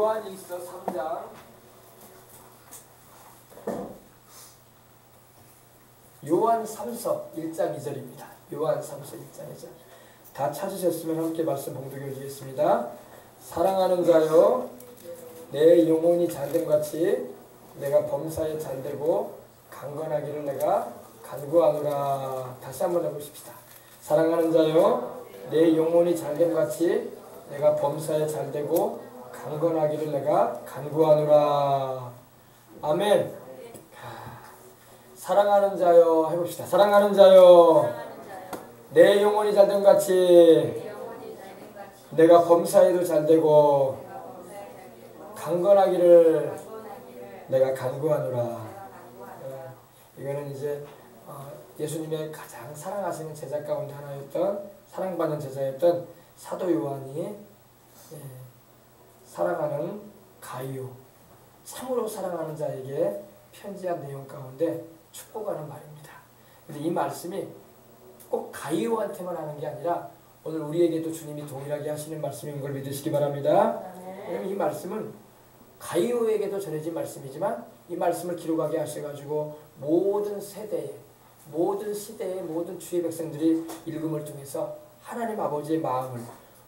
요한일서 3장 요한 3서 1장 2절입니다. 요한 3서 1장 2절. 다 찾으셨으면 함께 말씀 봉독해 드리겠습니다. 사랑하는 자여, 내 영혼이 잘됨같이 내가 범사에 잘되고 강건하기를 내가 간구하노라. 다시 한번 해보십시다. 사랑하는 자여, 내 영혼이 잘됨같이 내가 범사에 잘되고 강건하기를 내가 간구하노라. 아멘. 사랑하는 자여 해봅시다. 사랑하는 자여, 내 영혼이 잘됨같이 내가 범사에도 잘되고 강건하기를 내가 간구하노라. 이거는 이제 예수님의 가장 사랑하시는 제자 가운데 하나였던, 사랑받는 제자였던 사도 요한이 사랑하는 가이오, 참으로 사랑하는 자에게 편지한 내용 가운데 축복하는 말입니다. 근데 이 말씀이 꼭 가이오한테만 하는 게 아니라 오늘 우리에게도 주님이 동일하게 하시는 말씀인 걸 믿으시기 바랍니다. 왜냐하면 이 말씀은 가이오에게도 전해진 말씀이지만 이 말씀을 기록하게 하셔가지고 모든 세대에, 모든 시대의 모든 주의 백성들이 읽음을 통해서 하나님 아버지의 마음을,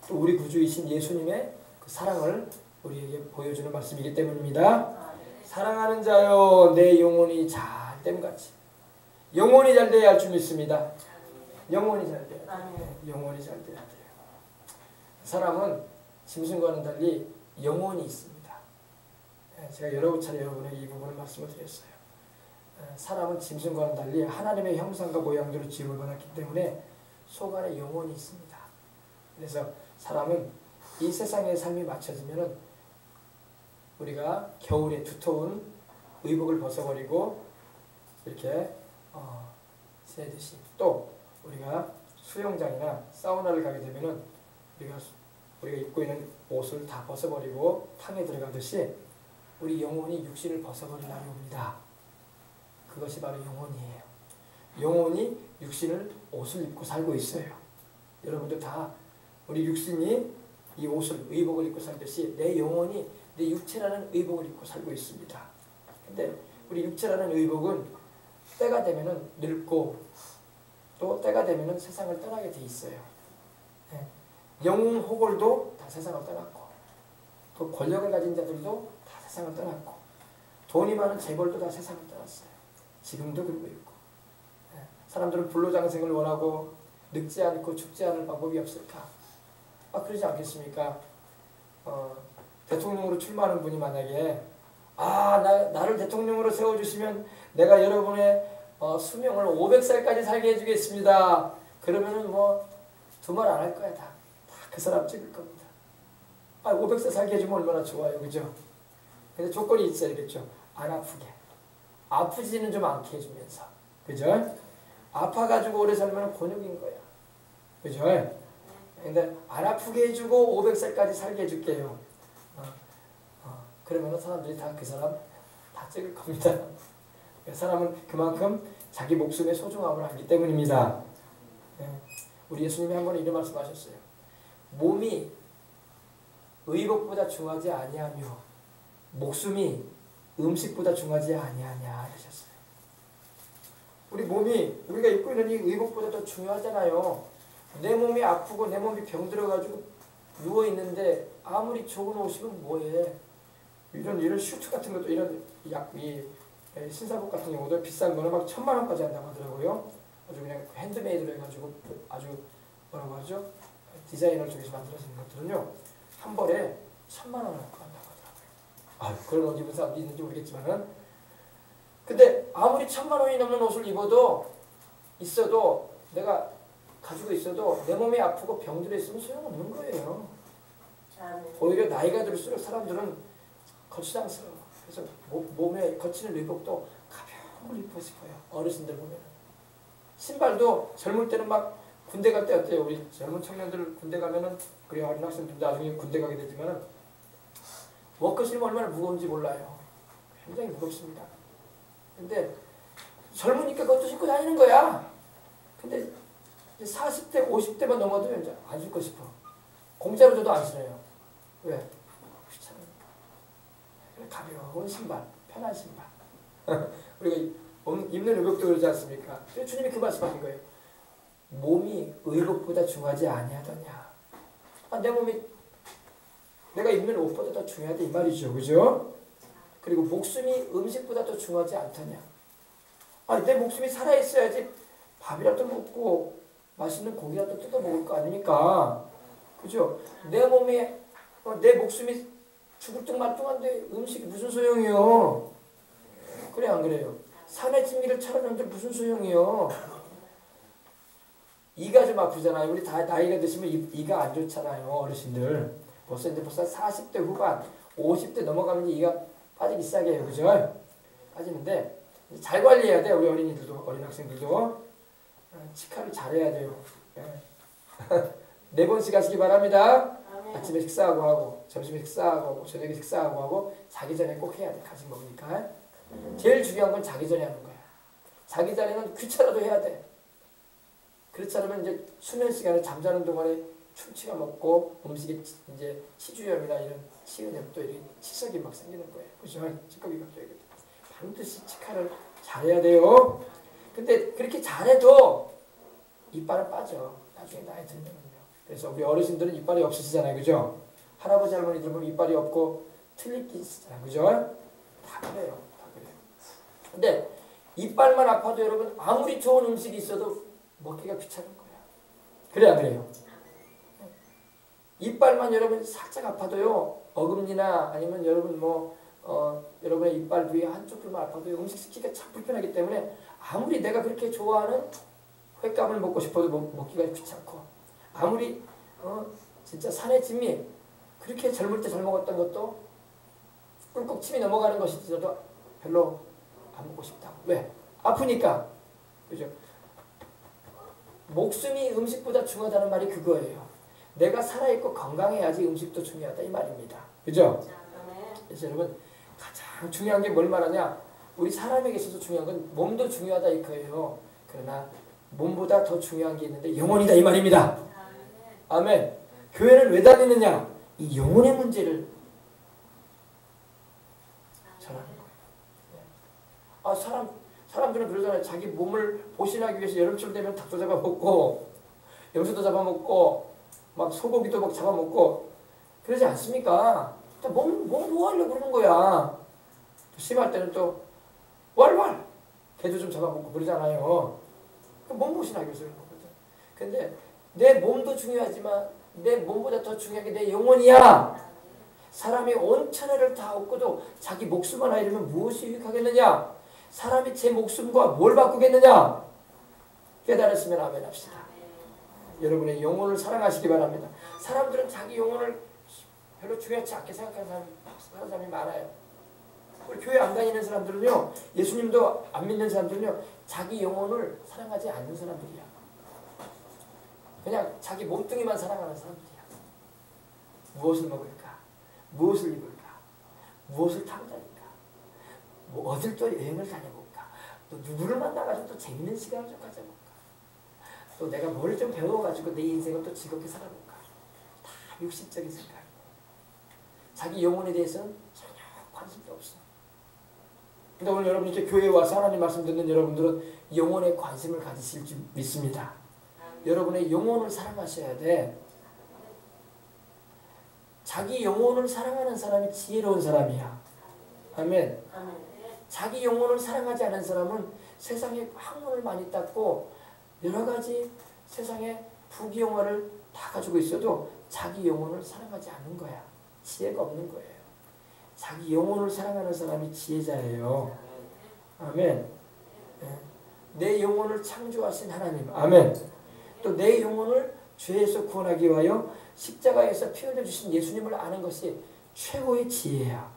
또 우리 구주이신 예수님의 그 사랑을 우리에게 보여주는 말씀이기 때문입니다. 사랑하는 자여, 내 영혼이 잘됨같이. 영혼이 잘돼야 할 줄 믿습니다. 영혼이 잘돼야 돼요. 영혼이 잘돼야 돼요. 사람은 짐승과는 달리 영혼이 있습니다. 제가 여러 차례 여러분에게 이 부분을 말씀을 드렸어요. 사람은 짐승과는 달리 하나님의 형상과 모양대로 지음을 받았기 때문에 속 안에 영혼이 있습니다. 그래서 사람은 이 세상의 삶이 맞춰지면은 우리가 겨울에 두터운 의복을 벗어버리고 이렇게 지내듯이, 또 우리가 수영장이나 사우나를 가게 되면은 우리가 입고 있는 옷을 다 벗어버리고 탕에 들어가듯이 우리 영혼이 육신을 벗어버릴 날이 옵니다. 그것이 바로 영혼이에요. 영혼이 육신을, 옷을 입고 살고 있어요. 여러분도 다 우리 육신이 이 옷을, 의복을 입고 살듯이 내 영혼이 내 육체라는 의복을 입고 살고 있습니다. 근데 우리 육체라는 의복은 때가 되면은 늙고 또 때가 되면은 세상을 떠나게 돼 있어요. 영웅 호골도 다 세상을 떠났고, 또 권력을 가진 자들도 다 세상을 떠났고, 돈이 많은 재벌도 다 세상을 떠났어요. 지금도 그러고 있고. 사람들은 불로장생을 원하고 늙지 않고 죽지 않을 방법이 없을까? 그러지 않겠습니까? 대통령으로 출마하는 분이 만약에 나를 대통령으로 세워주시면 내가 여러분의 수명을 500살까지 살게 해주겠습니다. 그러면은 뭐 두말 안 할 거야. 다 그 사람 찍을 겁니다. 500살 살게 해주면 얼마나 좋아요. 그죠? 근데 조건이 있어야겠죠. 안 아프게. 아프지는 좀 않게 해주면서. 그죠? 아파가지고 오래 살면 곤욕인 거야. 그죠? 근데 안 아프게 해주고 500살까지 살게 해줄게요. 그러면 사람들이 다 그 사람 다 찍을 겁니다. 사람은 그만큼 자기 목숨의 소중함을 알기 때문입니다. 우리 예수님이 한 번 이런 말씀하셨어요. 몸이 의복보다 중하지 아니하며 목숨이 음식보다 중하지 아니하냐 하셨어요. 우리 몸이, 우리가 입고 있는 이 의복보다 더 중요하잖아요. 내 몸이 아프고 내 몸이 병들어가지고 누워있는데 아무리 좋은 옷이면 뭐해. 이런 슈트 같은 것도, 이런 신사복 같은 경우도 비싼 거는 막 1000만 원까지 한다고 하더라고요. 아주 그냥 핸드메이드로 해가지고 아주 뭐라고 하죠? 디자이너 쪽에서 만들어지는 것들은요, 한 벌에 1000만 원을 한다고 하더라고요. 그런 옷 입은 사람도 있는지 모르겠지만은, 근데 아무리 1000만 원이 넘는 옷을 입어도 있어도, 내가 가지고 있어도 내 몸이 아프고 병들어 있으면 소용없는 거예요. 오히려 나이가 들수록 사람들은 거추장스러워. 그래서 몸에 거치는 의복도 가벼운 걸 입고 싶어요. 어르신들 보면. 신발도 젊을 때는 막 군대 갈 때 어때요? 우리 젊은 청년들 군대 가면은, 우리 어린 학생들도 나중에 군대 가게 되지만은 워커 신으면 얼마나 무거운지 몰라요. 굉장히 무겁습니다. 근데 젊으니까 그것도 신고 다니는 거야. 근데 40대, 50대만 넘어도 이제 안 신고 싶어. 공짜로 줘도 안 신어요. 왜? 귀찮아. 가벼운 신발, 편한 신발. 우리가 입는 의복도 그러지 않습니까? 주님이 그 말씀하신 거예요. 몸이 의복보다 중요하지 아니하더냐. 내 몸이 내가 입는 옷보다 더 중요하다 이 말이죠. 그죠? 그리고 목숨이 음식보다 더 중요하지 않더냐. 내 목숨이 살아있어야지 밥이라도 먹고 맛있는 고기라도 뜯어 먹을 거 아닙니까? 그죠? 내 몸에 내 목숨이 죽을 듯 말듯한데 음식이 무슨 소용이요? 그래 안 그래요? 산의 진미를 차려놓는데 무슨 소용이요? 이가 좀 아프잖아요. 우리 다 나이가 드시면 이가 안 좋잖아요. 어르신들. 벌써 40대 후반, 50대 넘어가면 이가 빠지기 시작해요. 그죠? 빠지는데 잘 관리해야 돼. 우리 어린이들도, 어린 학생들도. 치카를 잘해야 돼요. 4번씩 하시기 바랍니다. 아침에 식사하고 하고, 점심에 식사하고 하고, 저녁에 식사하고 하고, 자기 전에 꼭 해야 돼. 간식 먹으니까. 제일 중요한 건 자기 전에 하는 거야. 자기 전에는 귀찮아도 해야 돼. 그렇지 않으면 이제 수면 시간에 잠자는 동안에 충치가 먹고 음식에 이제 치주염이나 이런 치은염 또 이런 치석이 막 생기는 거예요. 그죠? 찌꺼기 걱정이거든. 반드시 치카를 잘해야 돼요. 근데 그렇게 잘해도 이빨은 빠져. 나중에 나이 들면은요. 그래서 우리 어르신들은 이빨이 없으시잖아요. 그죠? 할아버지 할머니들 보면 이빨이 없고 틀니기 있잖아요. 그죠? 다 그래요. 다 그래요. 근데 이빨만 아파도 여러분 아무리 좋은 음식이 있어도 먹기가 귀찮은 거야. 그래 안 그래요? 이빨만 여러분 살짝 아파도요. 어금니나 아니면 여러분 여러분의 이빨 부위 한쪽 부분만 아파도 음식 시키기가 참 불편하기 때문에 아무리 내가 그렇게 좋아하는 횟감을 먹고 싶어도 먹기가 귀찮고 아무리 진짜 산의 진미 그렇게 젊을 때 잘 먹었던 것도 꿀꺽 침이 넘어가는 것이 있어도 별로 안 먹고 싶다고. 왜? 아프니까. 그죠? 목숨이 음식보다 중요하다는 말이 그거예요. 내가 살아있고 건강해야지 음식도 중요하다 이 말입니다. 그죠? 그래서 여러분 가장 중요한 게 뭘 말하냐? 우리 사람에게 있어서 중요한 건 몸도 중요하다 이거예요. 그러나 몸보다 더 중요한 게 있는데 영혼이다 이 말입니다. 아멘. 교회는 왜 다니느냐? 이 영혼의 문제를 전하는 거예요. 사람들은 그러잖아요. 자기 몸을 보신하기 위해서 여름철 되면 닭도 잡아먹고 염소도 잡아먹고 막 소고기도 막 잡아먹고 그러지 않습니까? 몸 보호하려고 그러는 거야. 심할 때는 또 왈왈 개도 좀 잡아먹고 그러잖아요. 몸 보신하기 위해서 그러는 거거든. 근데 내 몸도 중요하지만 내 몸보다 더 중요한 게 내 영혼이야. 사람이 온 천하를 다 얻고도 자기 목숨 하나 잃으면 무엇이 유익하겠느냐? 사람이 제 목숨과 뭘 바꾸겠느냐? 깨달았으면 아멘 합시다. 여러분의 영혼을 사랑하시기 바랍니다. 사람들은 자기 영혼을 별로 중요하지 않게 생각하는 사람이 많아요. 우리 교회 안 다니는 사람들은요, 예수님도 안 믿는 사람들은요, 자기 영혼을 사랑하지 않는 사람들이야. 그냥 자기 몸뚱이만 사랑하는 사람들이야. 무엇을 먹을까? 무엇을 입을까? 무엇을 타고 다닐까? 어딜 또 여행을 다녀볼까? 또 누구를 만나가지고 또 재밌는 시간을 좀 가져볼까? 또 내가 뭘 좀 배워가지고 내 인생을 또 즐겁게 살아볼까? 다 육신적인 생각. 자기 영혼에 대해서는 전혀 관심도 없어. 근데 오늘 여러분 이렇게 교회에 와서 하나님 말씀 듣는 여러분들은 영혼에 관심을 가지실 줄 믿습니다. 여러분의 영혼을 사랑하셔야 돼. 자기 영혼을 사랑하는 사람이 지혜로운 사람이야. 아멘. 자기 영혼을 사랑하지 않은 사람은 세상에 학문을 많이 땄고 여러 가지 세상에 부귀영화를 다 가지고 있어도 자기 영혼을 사랑하지 않는 거야. 지혜가 없는 거예요. 자기 영혼을 사랑하는 사람이 지혜자예요. 아멘. 내 영혼을 창조하신 하나님. 아멘. 또 내 영혼을 죄에서 구원하기 위하여 십자가에서 피 흘려주신 예수님을 아는 것이 최고의 지혜야.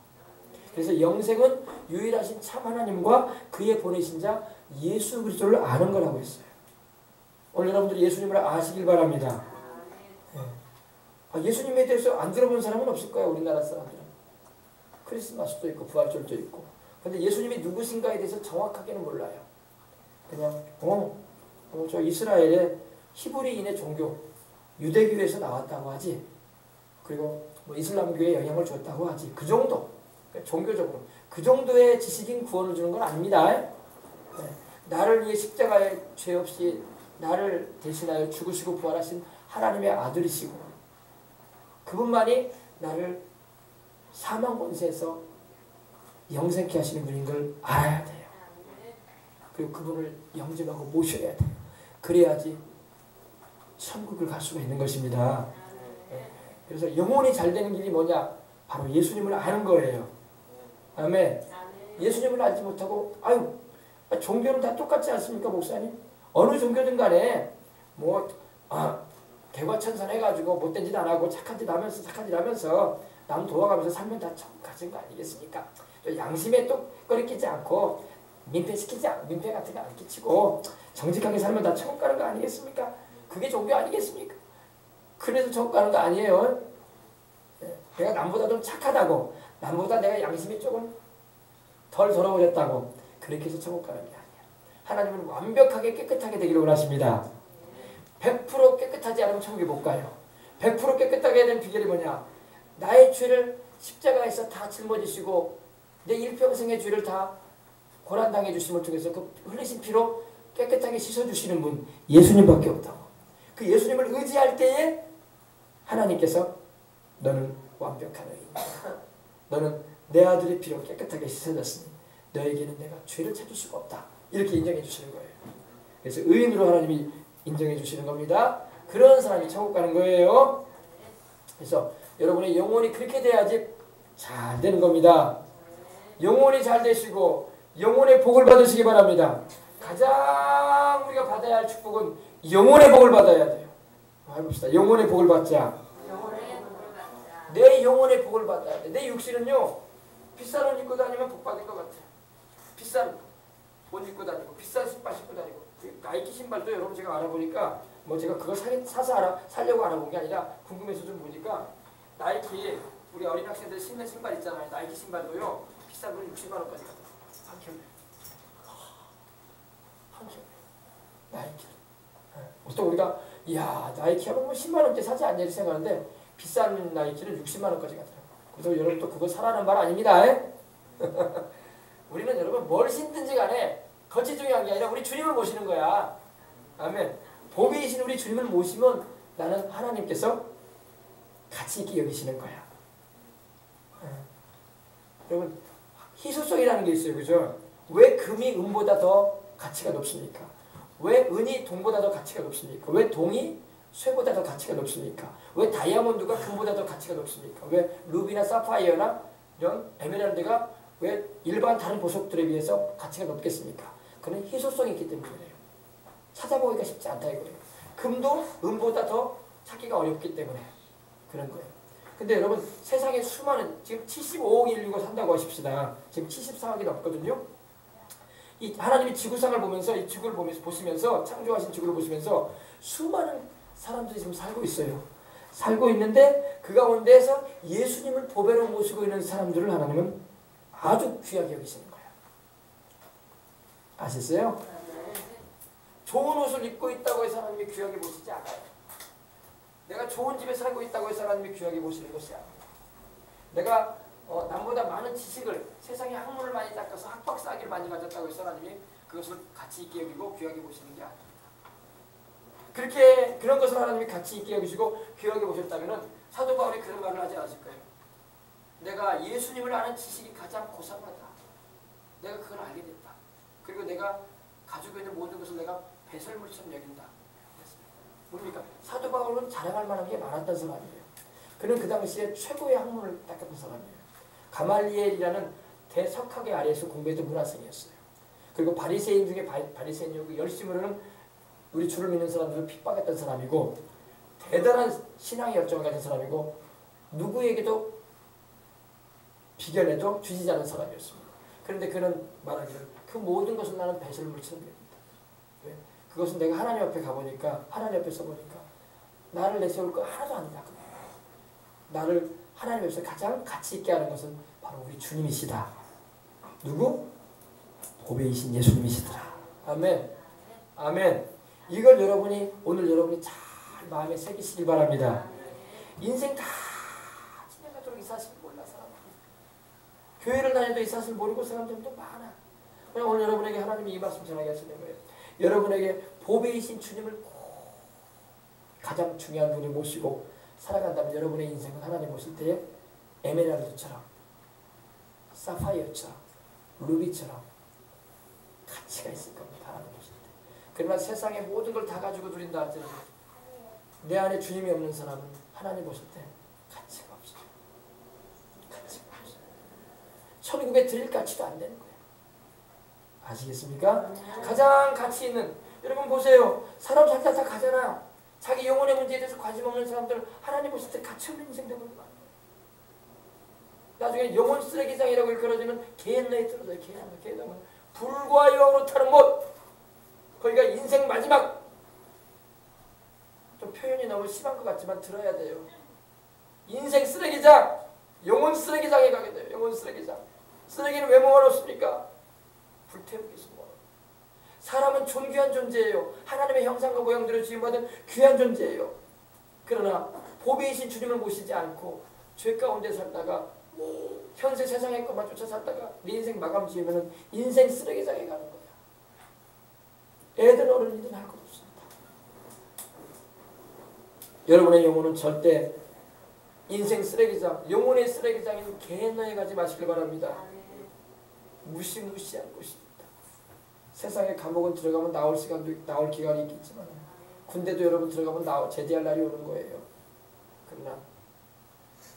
그래서 영생은 유일하신 참 하나님과 그의 보내신 자 예수 그리스도를 아는 거라고 했어요. 오늘 여러분들이 예수님을 아시길 바랍니다. 예수님에 대해서 안 들어본 사람은 없을 거예요. 우리나라 사람들은. 크리스마스도 있고 부활절도 있고. 근데 예수님이 누구신가에 대해서 정확하게는 몰라요. 그냥 저 이스라엘의 히브리인의 종교 유대교에서 나왔다고 하지. 그리고 이슬람교에 영향을 줬다고 하지. 그 정도. 그러니까 종교적으로 그 정도의 지식인 구원을 주는 건 아닙니다. 네. 나를 위해 십자가에 죄 없이 나를 대신하여 죽으시고 부활하신 하나님의 아들이시고 그분만이 나를 사망 권세에서 영생케 하시는 분인 걸 알아야 돼요. 그리고 그분을 영접하고 모셔야 돼요. 그래야지 천국을 갈 수가 있는 것입니다. 그래서 영혼이 잘 되는 길이 뭐냐? 바로 예수님을 아는 거예요. 아멘. 예수님을 알지 못하고 아유 종교는 다 똑같지 않습니까 목사님? 어느 종교든 간에 뭐 개과천선 해가지고 못된 짓 안 하고 착한 짓 하면서 남 도와가면서 살면 다 천국 가진 거 아니겠습니까? 또 양심에 또 꺼리끼지 않고 민폐 같은 거 안 끼치고 정직하게 살면 다 천국 가는 거 아니겠습니까? 그게 종교 아니겠습니까? 그래서 천국 가는 거 아니에요. 내가 남보다 좀 착하다고 남보다 내가 양심이 조금 덜 더러워졌다고 그렇게 해서 천국 가는 게 아니야. 하나님은 완벽하게 깨끗하게 되기를 원하십니다. 100% 깨끗하지 않으면 천국에 못 가요. 100% 깨끗하게 된 비결이 뭐냐? 나의 죄를 십자가에서 다 짊어지시고 내 일평생의 죄를 다 고난당해 주심을 통해서 그 흘리신 피로 깨끗하게 씻어주시는 분 예수님밖에 없다고. 그 예수님을 의지할 때에 하나님께서 너는 완벽한 의인이다. 너는 내 아들의 피로 깨끗하게 씻어졌으니 너에게는 내가 죄를 찾을 수가 없다. 이렇게 인정해 주시는 거예요. 그래서 의인으로 하나님이 인정해 주시는 겁니다. 그런 사람이 천국 가는 거예요. 그래서 여러분의 영혼이 그렇게 돼야지 잘 되는 겁니다. 영혼이 잘 되시고 영혼의 복을 받으시기 바랍니다. 가장 우리가 받아야 할 축복은 영혼의 복을 받아야 돼요. 해봅시다. 영혼의 복을 받자. 내 영혼의 복을 받아야 돼. 내 육신은요 비싼 옷 입고 다니면 복 받을 것 같아요. 비싼 옷 입고 다니고 비싼 신발 신고 다니고 나이키 신발도 여러분 제가 알아보니까 뭐 제가 그거 사서 살려고 알아본 게 아니라 궁금해서 좀 보니까 나이키 우리 어린 학생들 신는 신발 있잖아요. 나이키 신발도요 비싼 건 60만 원까지 가요. 한 켤레. 한 켤레. 나이키. 보통 우리가 이야 나이키 하면 뭐 10만 원대 사지 않냐 이렇게 생각하는데 비싼 나이키는 60만 원까지 가더라고요. 그래서 여러분 또 그거 사라는 말 아닙니다. 우리는 여러분 뭘 신든지 간에 겉이 중요한 게 아니라 우리 주님을 모시는 거야. 아멘. 보배이신 우리 주님을 모시면 나는 하나님께서 가치 있게 여기시는 거야. 여러분 희소성이라는 게 있어요. 그죠? 왜 금이 은보다 더 가치가 높습니까? 왜 은이 동보다 더 가치가 높습니까? 왜 동이 쇠보다 더 가치가 높습니까? 왜 다이아몬드가 금보다 더 가치가 높습니까? 왜 루비나 사파이어나 이런 에메랄드가 왜 일반 다른 보석들에 비해서 가치가 높겠습니까? 그는 희소성이 있기 때문이에요. 찾아보기가 쉽지 않다 이거예요. 금도 은보다 더 찾기가 어렵기 때문에 그런 거예요. 근데 여러분 세상에 수많은 지금 75억 인류가 산다고 하십시다. 지금 74억이 넘거든요. 이 하나님이 지구상을 보면서 이 지구를 보시면서 창조하신 지구를 보시면서 수많은 사람들이 지금 살고 있어요. 살고 있는데 그 가운데서 예수님을 보배로 모시고 있는 사람들을 하나님은 아주 귀하게 여기시는 거예요. 아셨어요? 좋은 옷을 입고 있다고 해서 하나님이 귀하게 보시지 않아요. 내가 좋은 집에 살고 있다고 해서 하나님이 귀하게 보시는 것이 아니에요. 내가 남보다 많은 지식을 세상에 학문을 많이 닦아서 학박사학위를 많이 가졌다고 해서 하나님이 그것을 가치 있게 여기고 귀하게 보시는 게 아니에요. 그렇게 그런 것을 하나님이 가치 있게 여기시고 귀하게 보셨다면 사도 바울이 그런 말을 하지 않았을까요? 내가 예수님을 아는 지식이 가장 고상하다. 내가 그걸 알게 됐다. 그리고 내가 가지고 있는 모든 것을 내가 배설물처럼 여긴다. 뭡니까? 사도 바울은 자랑할 만한 게 많았던 사람이에요. 그는 그 당시에 최고의 학문을 닦았던 사람이에요. 가말리엘이라는 대석학의 아래에서 공부했던 문화생이었어요. 그리고 바리새인 중에 바리새인이고 열심으로는 우리 주를 믿는 사람들을 핍박했던 사람이고 대단한 신앙의 열정을 가진 사람이고 누구에게도 비견해도 주지 않은 사람이었습니다. 그런데 그는 말하기를 그 모든 것을 나는 배설물처럼 여긴다. 왜? 그것은 내가 하나님 앞에 가보니까 하나님 앞에 서보니까 나를 내세울 거 하나도 아니다. 나를 하나님 앞에서 가장 가치 있게 하는 것은 바로 우리 주님이시다. 누구? 보배이신 예수님이시더라. 아멘. 아멘. 이걸 오늘 여러분이 잘 마음에 새기시길 바랍니다. 인생 다 지나가도록 이 사실을 몰라 사람들이. 교회를 다녀도 이 사실을 모르고 사는 사람들도 많아. 오늘 여러분에게 하나님이 이 말씀 전하게 하시는 거예요. 여러분에게 보배이신 주님을 꼭 가장 중요한 분을 모시고 살아간다면 여러분의 인생은 하나님 모실 때에 에메랄드처럼 사파이어처럼 루비처럼 가치가 있을 겁니다. 하나님 모실 때. 그러나 세상의 모든 걸 다 가지고 누린다 할지라도 내 안에 주님이 없는 사람은 하나님 보실 때 가치가 없어요. 가치가 없어요. 천국에 드릴 가치도 안 되는 거예요. 아시겠습니까? 가장 가치 있는, 여러분 보세요. 사람 살다 다 가잖아. 자기 영혼의 문제에 대해서 관심 없는 사람들 하나님 보실 때 가치 없는 인생 되는 거예요. 나중에 영혼 쓰레기장이라고 일컬어지는 게헨나에 떨어져요. 게헨나. 불과 여우로 타는 못. 거기가 인생 마지막. 좀 표현이 너무 심한 것 같지만 들어야 돼요. 인생 쓰레기장, 영혼 쓰레기장에 가게 돼요. 영혼 쓰레기장. 쓰레기는 왜 모아놓습니까? 불태우기 위해서 모아놓습니다. 사람은 존귀한 존재예요. 하나님의 형상과 모양대로 지음받은 귀한 존재예요. 그러나 보배이신 주님을 모시지 않고 죄 가운데 살다가 현세 세상의 것만 쫓아 살다가 네 인생 마감 지으면 인생 쓰레기장에 가는 거야. 애든 어른이든 할 것 없습니다. 여러분의 영혼은 절대 인생 쓰레기장, 영혼의 쓰레기장인 게헨나에 가지 마시길 바랍니다. 무시무시한 곳입니다. 세상의 감옥은 들어가면 나올 기간이 있겠지만 군대도 여러분 들어가면 제대할 날이 오는 거예요. 그러나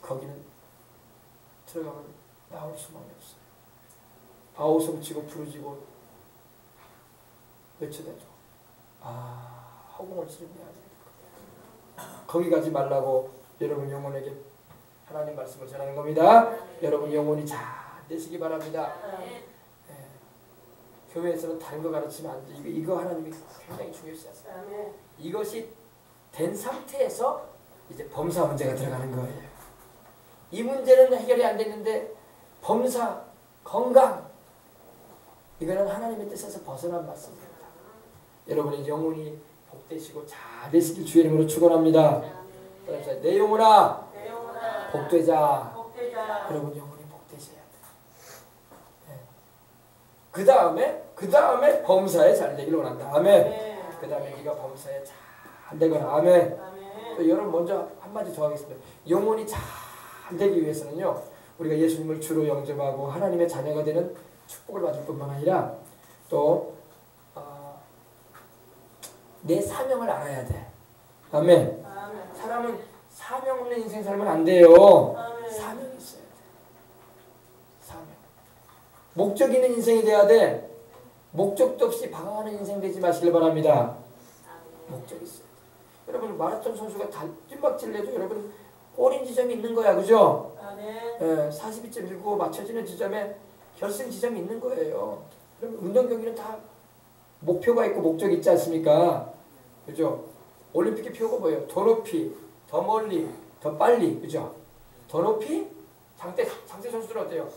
거기는 들어가면 나올 수만이 없어요. 아우성치고 부르짖고 외쳐대도 허공을 찌르면 안 됩니다. 거기 가지 말라고 여러분 영혼에게 하나님 말씀을 전하는 겁니다. 여러분 영혼이 잘 되시기 바랍니다. 교회에서는 다른 거 가르치면 안 돼. 이거 하나님이 굉장히 중요시 하세요. 이것이 된 상태에서 이제 범사 문제가 들어가는 거예요. 이 문제는 해결이 안 됐는데 범사, 건강 이거는 하나님의 뜻에서 벗어난 말씀입니다. 여러분의 영혼이 복되시고 잘 되시길 주의 이름으로 축원합니다. 내 영혼아 복되자. 여러분 영혼이 복되셔야 돼요. 그 다음에 범사에 잘 되기를 원한다. 아멘. 그 다음에 네가 범사에 잘 되거나. 아멘. 또 여러분 먼저 한마디 더 하겠습니다. 영혼이 잘 되기 위해서는요. 우리가 예수님을 주로 영접하고 하나님의 자녀가 되는 축복을 받을 뿐만 아니라 또 내 사명을 알아야 돼. 아멘. 사람은 사명 없는 인생 살면 안 돼요. 사명이 있어야 돼. 사명. 목적 있는 인생이 돼야 돼. 목적도 없이 방황하는 인생 되지 마시길 바랍니다. 목적이 있어야 돼. 여러분 마라톤 선수가 뜀박질 내도 여러분 꼬린 지점이 있는 거야. 그죠? 42.19 맞춰지는 지점에 결승 지점이 있는 거예요. 그럼 운동 경기는 다 목표가 있고 목적이 있지 않습니까? 그죠? 올림픽의 표가 뭐예요? 더 높이, 더 멀리, 더 빨리. 그죠? 더 높이? 장대 선수들은 어때요?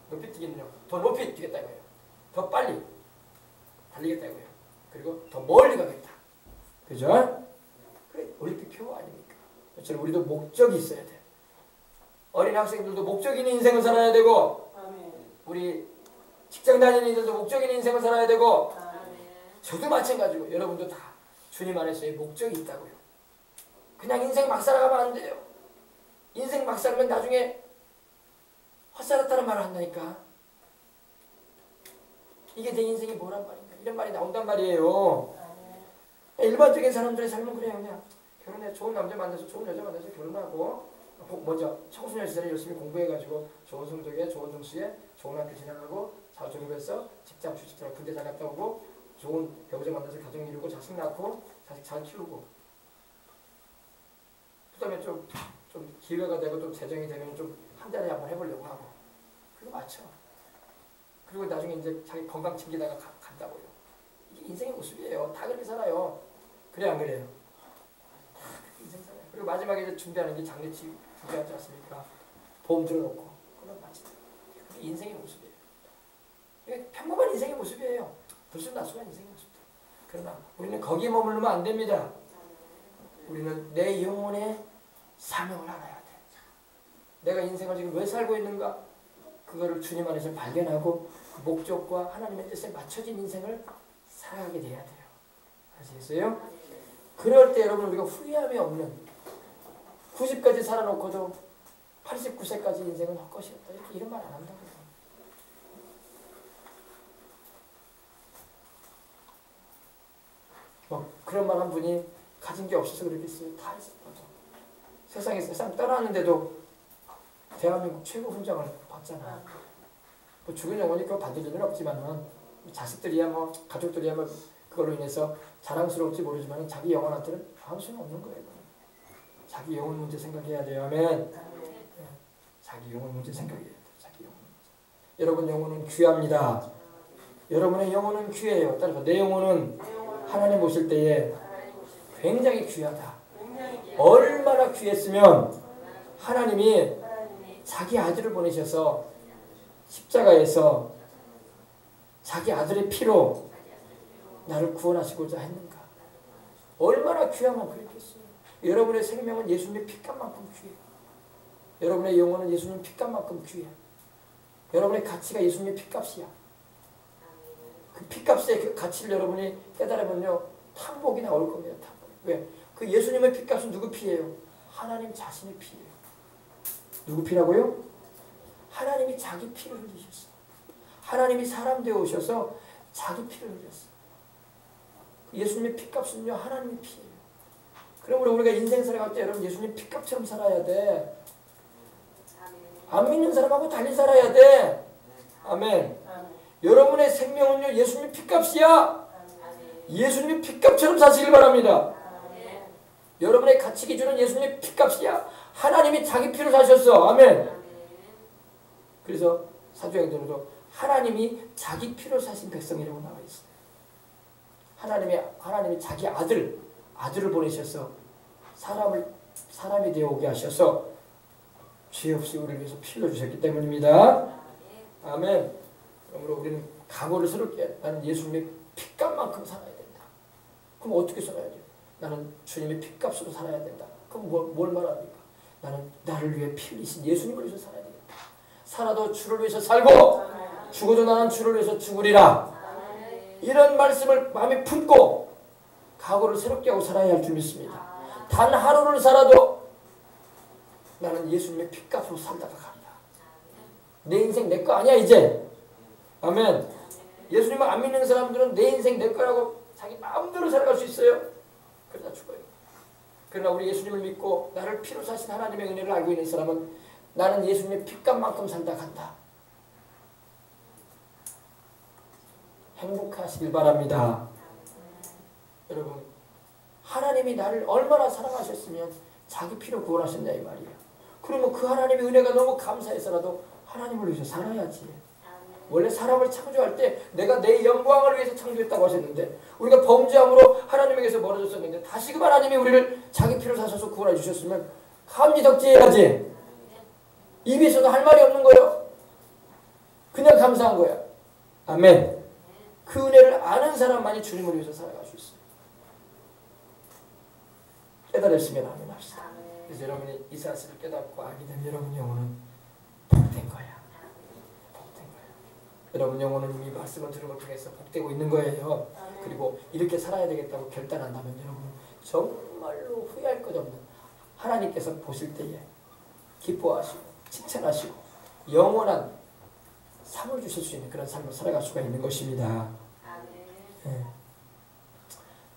높이 뛰기는요. 더 높이 뛰겠다 이거예요. 더 빨리 달리겠다 이거예요. 그리고 더 멀리 가겠다. 그죠? 그래 올림픽 표 아닙니까? 그렇죠? 우리도 목적이 있어야 돼. 어린 학생들도 목적 있는 인생을 살아야 되고 우리 직장 다니는 이들도 목적 있는 인생을 살아야 되고 저도 마찬가지고 여러분도 다 주님 안에서의 목적이 있다고요. 그냥 인생 막 살아가면 안 돼요. 인생 막 살면 나중에 헛살았다는 말을 한다니까. 이게 내 인생이 뭐란 말인가. 이런 말이 나온단 말이에요. 일반적인 사람들의 삶은 그래요. 그냥 결혼해 좋은 남자 만나서 좋은 여자 만나서 결혼하고 먼저 청소년 시절에 열심히 공부해가지고 좋은 성적에 좋은 점수에 좋은 학교 진학하고 잘 졸업해서 직장 취직하고 군대 잘 갔다 오고 좋은 배우자 만나서 가정 이루고 자식 낳고 자식 잘 키우고 그 다음에 좀 기회가 되고 좀 재정이 되면 좀 한 달에 한번 해보려고 하고 그거 맞죠. 그리고 나중에 이제 자기 건강 챙기다가 간다고요. 이게 인생의 모습이에요. 다 그렇게 살아요. 그래 안 그래요? 인생 살아요. 그리고 마지막에 이제 준비하는 게 장례치 준비하지 않습니까? 보험 들어놓고 그건 맞지. 그게 인생의 모습이에요. 이게 평범한 인생의 모습이에요. 들쑥날쑥한 인생의 모습. 그러나 우리는 거기에 머무르면 안 됩니다. 우리는 내 영혼의 사명을 알아야 돼. 내가 인생을 지금 왜 살고 있는가? 그거를 주님 안에서 발견하고 목적과 하나님의 뜻에 맞춰진 인생을 살아가게 돼야 돼요. 아시겠어요? 그럴 때 여러분 우리가 후회함이 없는 90까지 살아놓고도 89세까지 인생은 헛것이었다. 이런 말 안 한다고요. 그런 말 한 분이 가진 게 없어서 그러겠어요. 다 있어요. 세상 떠나는데도 대한민국 최고 훈장을 받잖아. 죽은 영혼이 그거 받을 일은 없지만은 자식들이야 가족들이야 그걸로 인해서 자랑스러울지 모르지만 자기 영혼한테는 아무 소용 없는 거예요. 자기 영혼 문제 생각해야 돼요. 아멘. 자기 영혼 문제 생각해야 돼요. 자기 영혼 문제. 여러분 영혼은 귀합니다. 여러분의 영혼은 귀해요. 따라서 내 영혼은 하나님 오실 때에 굉장히 귀하다. 얼마나 귀했으면 하나님이 자기 아들을 보내셔서 십자가에서 자기 아들의 피로 나를 구원하시고자 했는가. 얼마나 귀하면 그랬겠어요. 여러분의 생명은 예수님의 피값만큼 귀해요. 여러분의 영혼은 예수님 피값만큼 귀해요. 여러분의 가치가 예수님의 피값이야. 그 피값의 그 가치를 여러분이 깨달으면요 탕복이 나올 겁니다. 탕복. 왜? 그 예수님의 피값은 누구 피예요? 하나님 자신의 피예요. 누구 피라고요? 하나님이 자기 피를 흘리셨어. 하나님이 사람 되어 오셔서 자기 피를 흘렸어. 예수님의 피값은요 하나님의 피예요. 그러므로 우리가 인생 살아갈 때 여러분 예수님 피값처럼 살아야 돼. 안 믿는 사람하고 달리 살아야 돼. 아멘. 여러분의 생명은요 예수님 피값이야. 예수님 피값처럼 사시길 바랍니다. 여러분의 가치 기준은 예수님 피값이야. 하나님이 자기 피로 사셨어. 아멘. 그래서 사도행전에도 하나님이 자기 피로 사신 백성이라고 나와 있어요. 하나님이 자기 아들을 보내셔서 사람이 되어 오게 하셔서 죄 없이 우리를 위해서 피 흘려주셨기 때문입니다. 아멘. 그러므로 우리는 각오를 새롭게 나는 예수님의 피값만큼 살아야 된다. 그럼 어떻게 살아야 돼요? 나는 주님의 피값으로 살아야 된다. 그럼 뭘 말합니까? 나는 나를 위해 피 흘리신 예수님을 위해서 살아야 되겠다. 살아도 주를 위해서 살고 죽어도 나는 주를 위해서 죽으리라. 이런 말씀을 마음에 품고 각오를 새롭게 하고 살아야 할 줄 믿습니다. 단 하루를 살아도 나는 예수님의 피값으로 살다가 가리라. 내 인생 내 거 아니야 이제. 아멘. 예수님을 안 믿는 사람들은 내 인생 내 거라고 자기 마음대로 살아갈 수 있어요. 그러다 죽어요. 그러나 우리 예수님을 믿고 나를 피로 사신 하나님의 은혜를 알고 있는 사람은 나는 예수님의 피값만큼 살다 간다. 행복하시길 바랍니다. 여러분 하나님이 나를 얼마나 사랑하셨으면 자기 피로 구원하셨냐 이 말이에요. 그러면 그 하나님의 은혜가 너무 감사해서라도 하나님을 위해서 살아야지. 원래 사람을 창조할 때 내가 내 영광을 위해서 창조했다고 하셨는데 우리가 범죄함으로 하나님에게서 멀어졌었는데 다시금 하나님이 우리를 자기 피로 사셔서 구원해 주셨으면 감지덕지해야지. 입에서도 할 말이 없는 거예요. 그냥 감사한 거야. 아멘. 그 은혜를 아는 사람만이 주님을 위해서 살아갈 수 있어요. 깨달았으면 아멘 합시다. 그래서 여러분이 이 사실을 깨닫고 알게 되면 여러분 영혼은 복된 거야. 여러분 영혼은 이미 말씀을 들은 걸 통해서 복되고 있는 거예요. 그리고 이렇게 살아야 되겠다고 결단한다면 여러분 정말로 후회할 것 없는 하나님께서 보실 때에 기뻐하시고 칭찬하시고 영원한 상을 주실 수 있는 그런 삶을 살아갈 수가 있는 것입니다. 네.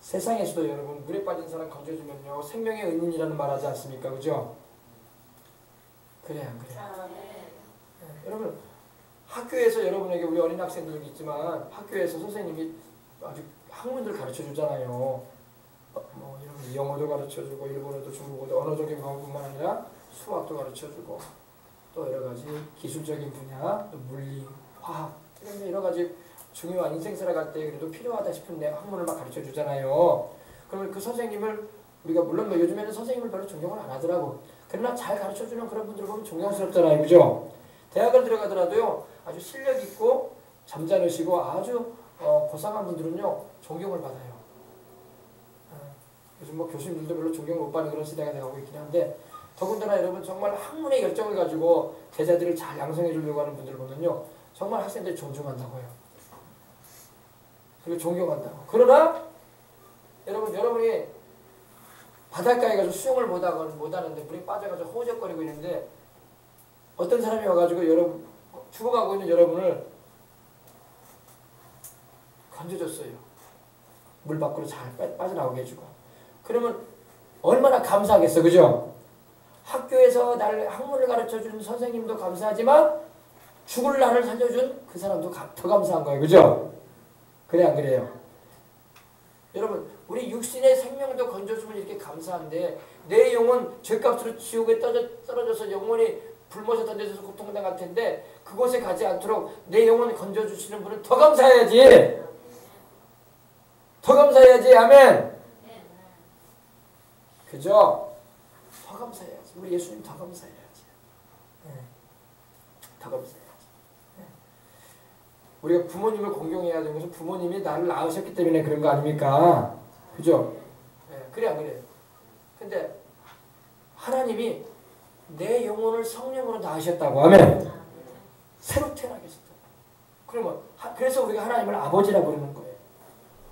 세상에서도 여러분 물에 빠진 사람 건져주면요 생명의 은인이라는 말 하지 않습니까? 그죠? 그래 안 그래? 네. 여러분 학교에서 여러분에게 우리 어린 학생들도 있지만 학교에서 선생님이 아주 학문들 가르쳐 주잖아요. 뭐 이런 영어도 가르쳐 주고 일본어도 중국어도 언어적인 과목뿐만 아니라 수학도 가르쳐 주고 또 여러 가지 기술적인 분야, 또 물리, 화학 이런 여러 가지 중요한 인생 살아갈 때 그래도 필요하다 싶은 학문을 막 가르쳐 주잖아요. 그러면 그 선생님을 우리가 물론 뭐 요즘에는 선생님을 별로 존경을 안 하더라고. 그러나 잘 가르쳐 주는 그런 분들 보면 존경스럽잖아요. 그죠? 대학을 들어가더라도요. 아주 실력 있고 점잖으시고 아주 고상한 분들은요 존경을 받아요. 요즘 뭐 교수님들도 별로 존경을 못 받는 그런 시대가 돼가고 있긴 한데 더군다나 여러분 정말 학문의 열정을 가지고 제자들을 잘 양성해 주려고 하는 분들 보면요. 정말 학생들이 존중한다고요. 그리고 존경한다고. 그러나 여러분이 바닷가에 가서 수영을 못하는데 물에 빠져가지고 허우적거리고 있는데 어떤 사람이 와가지고 죽어가고 있는 여러분을 건져줬어요. 물 밖으로 잘 빠져나오게 해주고. 그러면 얼마나 감사하겠어. 그죠? 학교에서 나를 학문을 가르쳐준 선생님도 감사하지만 죽을 나를 살려준 그 사람도 더 감사한 거예요. 그죠? 그래 안 그래요? 여러분 우리 육신의 생명도 건져주면 이렇게 감사한데 내 영혼 죄값으로 지옥에 떨어져서 영혼이 불못에 던져져서 고통당할 텐데 그곳에 가지 않도록 내 영혼을 건져주시는 분은 더 감사해야지. 더 감사해야지. 아멘. 그죠? 더 감사해야지. 우리 예수님 더 감사해야지. 더 감사해야지. 우리가 부모님을 공경해야 되는 것은 부모님이 나를 낳으셨기 때문에 그런 거 아닙니까? 그죠? 그래 안 그래요? 근데 하나님이 내 영혼을 성령으로 낳으셨다고 하면 새로 태어나게 했다. 그러면 그래서 우리가 하나님을 아버지라고 부르는 거예요.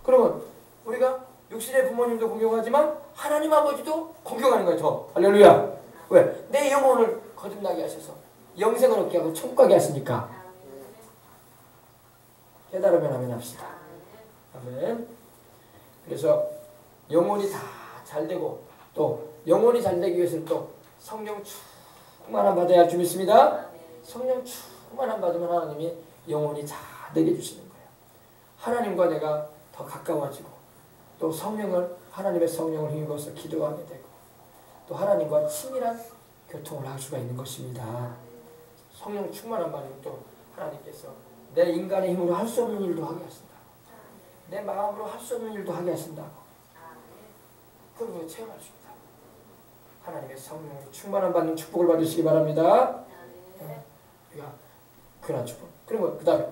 그러면 우리가 육신의 부모님도 공경하지만 하나님 아버지도 공경하는 거예요. 더. 할렐루야. 왜? 내 영혼을 거듭나게 하셔서 영생을 얻게 하고 천국 가게 하시니까. 깨달으면 아멘 합시다. 아멘. 그래서 영혼이 다 잘되고 또 영혼이 잘되기 위해서는 또 성령 충만함 받아야 할 줄 믿습니다. 성령 충만함 받으면 하나님이 영혼이 잘되게 해주시는 거예요. 하나님과 내가 더 가까워지고 또 하나님의 성령을 힘입어서 기도하게 되고 또 하나님과 친밀한 교통을 할 수가 있는 것입니다. 성령 충만함 받으면 또 하나님께서 내 인간의 힘으로 할 수 없는 일도 하게 하신다. 내 마음으로 할 수 없는 일도 하게 하신다. 그걸 우리가 체험할 수 있다. 하나님의 성령으로 충만함 받는 축복을 받으시기 바랍니다. 우리가 그런 축복. 그리고 그 다음에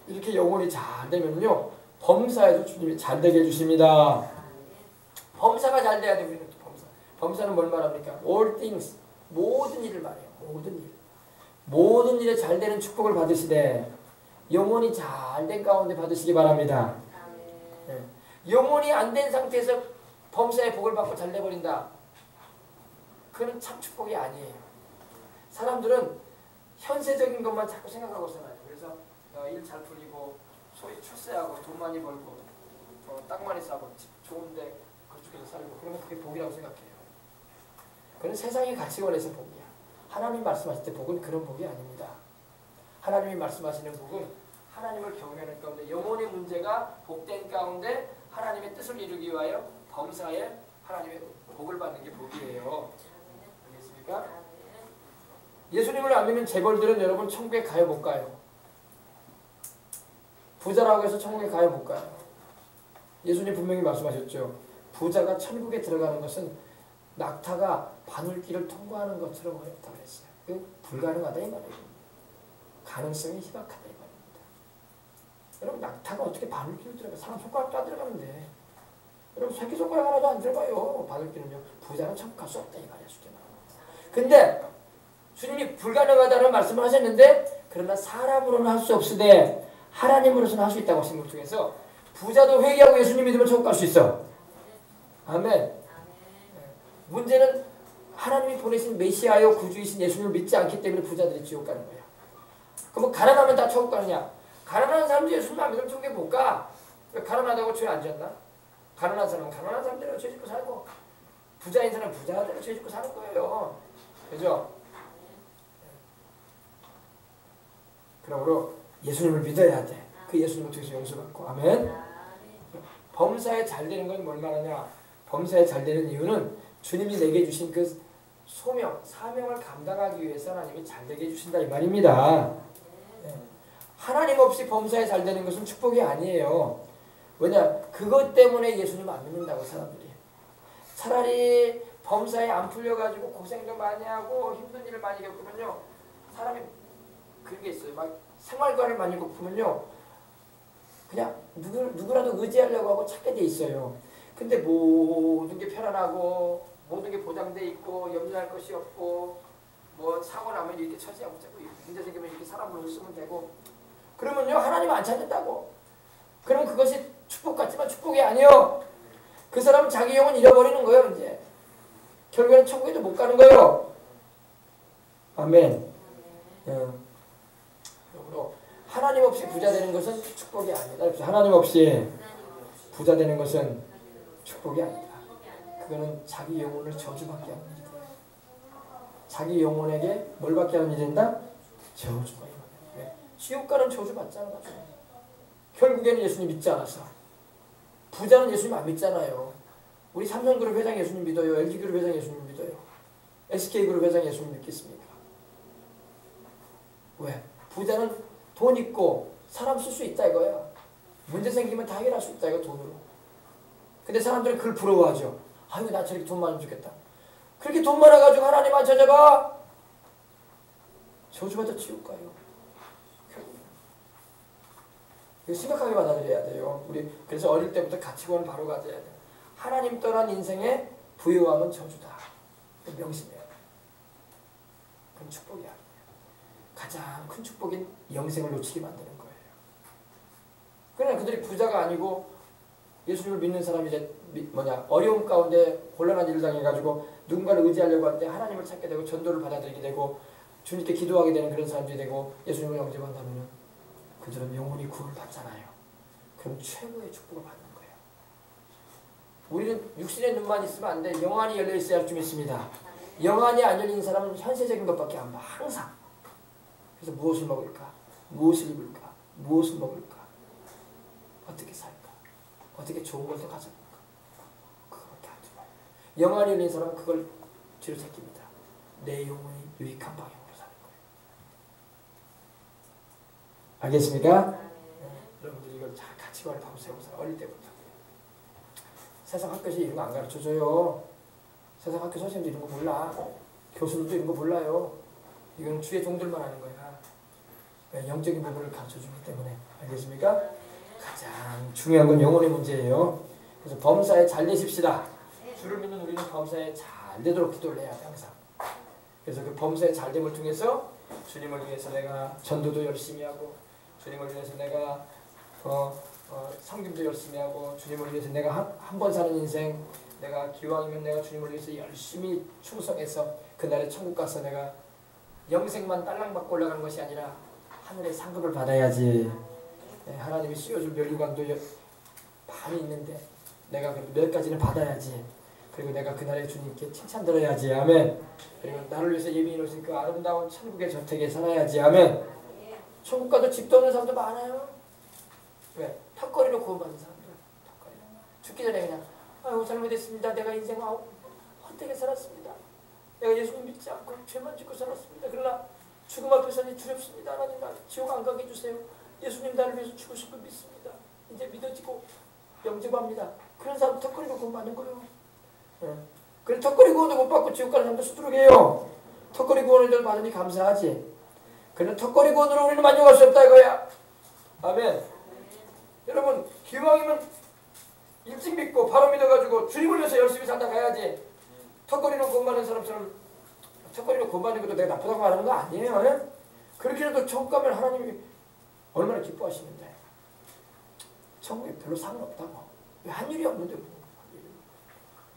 이렇게 영혼이 잘 되면요. 범사에도 주님이 잘 되게 해주십니다. 범사가 잘 돼야 돼. 우리는 또 범사. 범사는 뭘 말합니까? All things. 모든 일을 말해요. 모든 일. 모든 일에 잘 되는 축복을 받으시되 영혼이 잘 된 가운데 받으시기 바랍니다. 네. 영혼이 안 된 상태에서 범사의 복을 받고 잘 돼버린다. 그건 참 축복이 아니에요. 사람들은 현세적인 것만 자꾸 생각하고 살아요. 그래서 일 잘 풀리고 소위 출세하고 돈 많이 벌고 땅 많이 싸고 집 좋은데 그쪽에서 살고 그러면 그게 복이라고 생각해요. 그건 세상의 가치관에서 복이야. 하나님 말씀하실 때 복은 그런 복이 아닙니다. 하나님이 말씀하시는 복은 하나님을 경외하는 가운데 영혼의 문제가 복된 가운데 하나님의 뜻을 이루기 위하여 범사에 하나님의 복을 받는 게 복이에요. 알겠습니까? 예수님을 안 믿는 재벌들은 여러분 천국에 가요 못 가요? 부자라고 해서 천국에 가요 못 가요? 예수님 분명히 말씀하셨죠. 부자가 천국에 들어가는 것은 낙타가 바늘길을 통과하는 것처럼 어렵다고 했어요. 그 불가능하다 이 말이에요. 가능성이 희박하다 이 말입니다. 여러분 낙타가 어떻게 바늘길을 들어가? 사람 손가락도 안 들어가는데. 여러분 새끼손가락 하나도 안 들어가요. 바늘길은요. 부자는 천국 갈 수 없다 이 말이야. 쉽게 말하면. 근데 주님이 불가능하다는 말씀을 하셨는데 그러나 사람으로는 할 수 없으되 하나님으로서는 할 수 있다고 하신 것 중에서 부자도 회개하고 예수님 믿으면 천국 갈 수 있어. 아멘. 문제는 하나님이 보내신 메시아요 구주이신 예수님을 믿지 않기 때문에 부자들이 지옥 가는 거야. 그럼 가난하면 다 천국 가느냐? 가난한 사람들이 예수님 안 믿으면 천국에 못 가. 왜 가난하다고 죄 안 지었나? 가난한 사람은 가난한 사람대로 죄 짓고 살고 부자인 사람은 부자대로 죄 짓고 사는 거예요. 그죠? 그러므로 예수님을 믿어야 돼. 그 예수님을 통해서 용서받고. 아멘. 범사에 잘 되는 건 뭘 말하냐? 범사에 잘 되는 이유는 주님이 내게 주신 그 소명, 사명을 감당하기 위해서 하나님이 잘 되게 해주신다 이 말입니다. 하나님 없이 범사에 잘 되는 것은 축복이 아니에요. 왜냐? 그것 때문에 예수님 안 믿는다고 사람들이. 차라리 범사에 안 풀려가지고 고생도 많이 하고 힘든 일을 많이 겪으면요. 사람이 그런 게 있어요. 막 생활관을 많이 겪으면요. 그냥 누구라도 의지하려고 하고 찾게 돼 있어요. 근데 모든 게 편안하고 모든 게 보장돼 있고 염려할 것이 없고 뭐 사고 나면 이렇게 처지하고 되고 문제 생기면 이렇게 사람을 쓰면 되고 그러면요 하나님 안 찾는다고. 그러면 그것이 축복 같지만 축복이 아니요. 그 사람은 자기 영혼 잃어버리는 거예요. 이제 결국에는 천국에도 못 가는 거예요. 아멘. 그러므로 하나님 없이 부자 되는 것은 축복이 아니다. 하나님 없이 부자 되는 것은 축복이 아니다. 그거는 자기 영혼을 저주받게 하는 일이 돼요. 자기 영혼에게 뭘 받게 하는 일이 된다? 저주가 일어나요. 지옥 가는 저주받잖아. 결국에는 예수님 믿지 않았어. 부자는 예수님 안 믿잖아요. 우리 삼성그룹 회장 예수님 믿어요. LG그룹 회장 예수님 믿어요. SK그룹 회장 예수님 믿겠습니까? 왜? 부자는 돈 있고 사람 쓸 수 있다 이거야. 문제 생기면 다 해결할 수 있다 이거 돈으로. 근데 사람들은 그걸 부러워하죠. 아이고 나 저렇게 돈 많으면 좋겠다. 그렇게 돈 많아가지고 하나님 안 찾아봐? 저주받아 지옥 가요. 이거 심각하게 받아들여야 돼요. 우리 그래서 어릴 때부터 가치관을 바로 가져야 돼요. 하나님 떠난 인생의 부유함은 저주다. 명심해야 돼요. 그건 축복이 아니에요. 가장 큰 축복인 영생을 놓치게 만드는 거예요. 그러나 그들이 부자가 아니고 예수님을 믿는 사람이 이제 어려움 가운데 곤란한 일을 당해가지고 누군가를 의지하려고 할 때 하나님을 찾게 되고 전도를 받아들이게 되고 주님께 기도하게 되는 그런 사람들이 되고 예수님을 영접한다면 그들은 영혼이 구원을 받잖아요. 그럼 최고의 축복을 받는 거예요. 우리는 육신의 눈만 있으면 안 돼. 영안이 열려 있어야 할 줄 믿습니다. 영안이 안 열린 사람은 현세적인 것밖에 안 봐. 항상. 그래서 무엇을 먹을까? 무엇을 입을까? 무엇을 먹을까? 어떻게 살까? 어떻게 좋은 것을 가져볼까? 그거밖에 하지 마요. 영안이 열린 사람은 그걸 뒤로 제낍니다. 내 영혼이 유익한 방향으로 사는 거예요. 알겠습니까? 여러분들 이걸 잘 가치관을 바로 세워서 어릴 때부터. 세상 학교에서 이런 거 안 가르쳐줘요. 세상 학교 선생님도 이런 거 몰라. 교수들도 이런 거 몰라요. 이건 주의 종들만 하는 거야. 영적인 부분을 가르쳐주기 때문에. 알겠습니까? 가장 중요한 건 영혼의 문제예요. 그래서 범사에 잘 되십시다. 주를 믿는 우리는 범사에 잘 되도록 기도를 해야 돼 항상. 그래서 그 범사에 잘 됨을 통해서 주님을 위해서 내가 전도도 열심히 하고 주님을 위해서 내가 성김도 열심히 하고 주님을 위해서 내가 한 번 사는 인생 내가 기왕이면 내가 주님을 위해서 열심히 충성해서 그날에 천국 가서 내가 영생만 딸랑 받고 올라가는 것이 아니라 하늘의 상급을 받아야지. 하나님이 씌워줄 면류관도 많이 있는데 내가 몇 가지는 받아야지. 그리고 내가 그날에 주님께 칭찬 들어야지. 아멘. 그리고 나를 위해서 예비해 놓으신 그 아름다운 천국의 저택에 살아야지. 아멘. 천국 가도 집도 없는 사람도 많아요. 왜? 턱걸이로 구원받는 사람들. 턱걸이. 죽기 전에 그냥 아유 잘못했습니다. 내가 인생 헛되게 살았습니다. 내가 예수님 믿지 않고 죄만 짓고 살았습니다. 그러나 죽음 앞에서는 두렵습니다. 하나님 나 지옥 안 가게 해주세요. 예수님 나를 위해서 죽으신 걸 믿습니다. 이제 믿어지고 영접합니다. 그런 사람 턱걸이로 구원받는 거예요. 그래 턱걸이 구원도 못 받고 지옥 가는 사람도 수두룩해요. 턱걸이 구원을 받으니 감사하지. 그러나 턱걸이 구원으로 우리는 만족할 수 없다 이거야. 아멘. 여러분 기왕이면 일찍 믿고 바로 믿어가지고 주님을 위해서 열심히 산다 가야지. 턱걸이로 구원받는 사람처럼 턱걸이로 구원받는 것도 내가 나쁘다고 말하는 거 아니에요. 그렇게라도 천국 가면 하나님이 얼마나 기뻐하시는데. 천국에 별로 상관없다고. 왜 한 일이 없는데 뭐.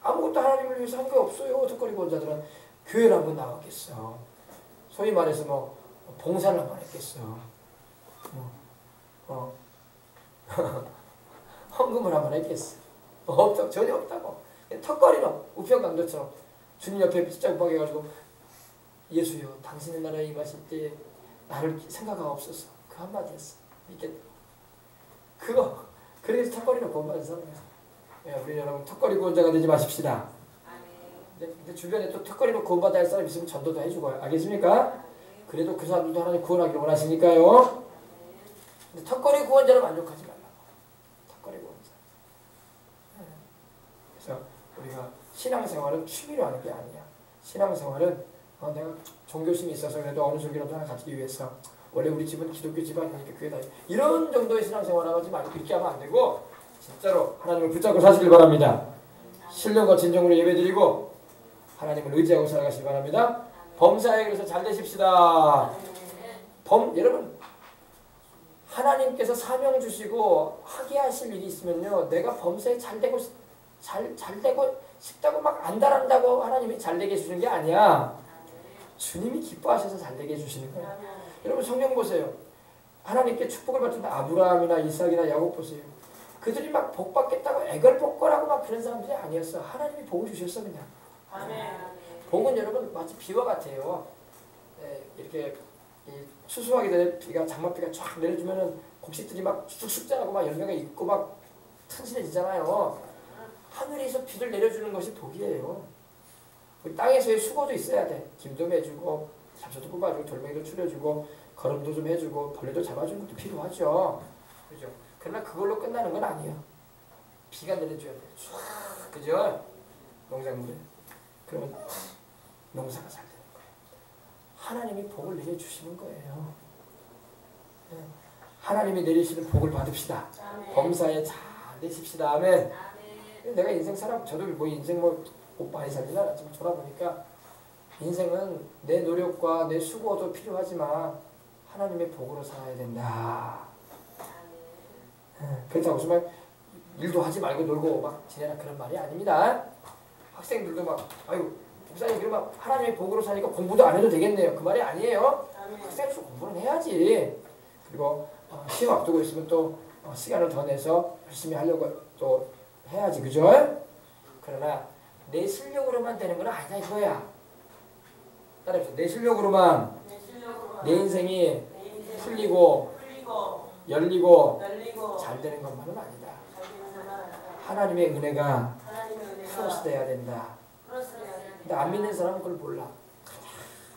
아무것도 하나님을 위해서 한 게 없어요. 턱걸이 구원자들은 교회를 한번 나왔겠어. 소위 말해서 뭐 봉사를 한번 했겠어. 헌금을 한번 했겠어. 전혀 없다고. 턱걸이로 우편강도처럼 주님 옆에 빗자국 해가지고 예수여 당신의 나라에 임하실 때 나를 생각하옵소서. 그 한마디 했어. 믿겠다. 그거 그래서 턱걸이로 구원받은 사람이야. 우리 여러분 턱걸이 구원자가 되지 마십시다. 근데 주변에 또 턱걸이로 구원받아야 할 사람 있으면 전도도 해주고 알겠습니까? 그래도 그 사람들도 하나님 구원하기를 원하시니까요. 근데 턱걸이 구원자를 만족하지 말라고. 턱걸이 구원자. 그래서 우리가 신앙생활은 취미로 하는 게 아니야. 신앙생활은 내가 종교심이 있어서 그래도 어느 종교라도 하나 갖기 위해서 원래 우리 집은 기독교 집안이니까 교회 다니 이런 정도의 신앙생활 하지 말고 그렇게 하면 안 되고 진짜로 하나님을 붙잡고 사시길 바랍니다. 신령과 진정으로 예배드리고 하나님을 의지하고 살아가시기 바랍니다. 범사에 그래서 잘 되십시다. 여러분 하나님께서 사명 주시고 하게 하실 일이 있으면요, 내가 범사에 잘 되고 싶다고 막 안달한다고 하나님이 잘 되게 해주는 게 아니야. 주님이 기뻐하셔서 잘 되게 해주시는 거예요. 여러분 성경 보세요. 하나님께 축복을 받은 아브라함이나 이삭이나 야곱 보세요. 그들이 막 복 받겠다고 애걸복걸하고 막 그런 사람들이 아니었어. 하나님이 복을 주셨어 그냥. 복은 여러분 마치 비와 같아요. 이렇게 추수하기 전에 장맛비가 쫙 내려주면은 곡식들이 막 쑥쑥 자라고 막 열매가 있고 막 튼실해지잖아요. 하늘에서 비를 내려주는 것이 복이에요. 땅에서의 수고도 있어야 돼. 김도 매주고 잡초도 뽑아주고 돌멩이도 추려주고 거름도 좀 해주고 벌레도 잡아주는 것도 필요하죠. 그죠? 그러나 그걸로 끝나는 건 아니에요. 비가 내려줘야 돼. 쫙, 그죠? 농작물에. 그러면 농사가 잘 되는 거예요. 하나님이 복을 내려주시는 거예요. 네. 하나님이 내리시는 복을 받읍시다. 범사에 잘 되십시다. 아멘. 내가 인생 저도 뭐 인생 못 많이 살진 않았지만 돌아보니까 인생은 내 노력과 내 수고도 필요하지만 하나님의 복으로 살아야 된다. 그렇다고 정말 일도 하지 말고 놀고 막 지내라 그런 말이 아닙니다. 학생들도 막 아유 목사님 그러면 하나님의 복으로 사니까 공부도 안 해도 되겠네요. 그 말이 아니에요. 학생으로서 공부는 해야지. 그리고 시험 앞두고 있으면 또 시간을 더 내서 열심히 하려고 또 해야지. 그죠? 그러나 내 실력으로만 되는 건 아니다 이거야. 따라해서 내 실력으로만 내 인생이 풀리고 열리고 잘 되는 것만은 아니다. 하나님의 은혜가 플러스 돼야 된다. 근데 안 믿는 사람은 그걸 몰라.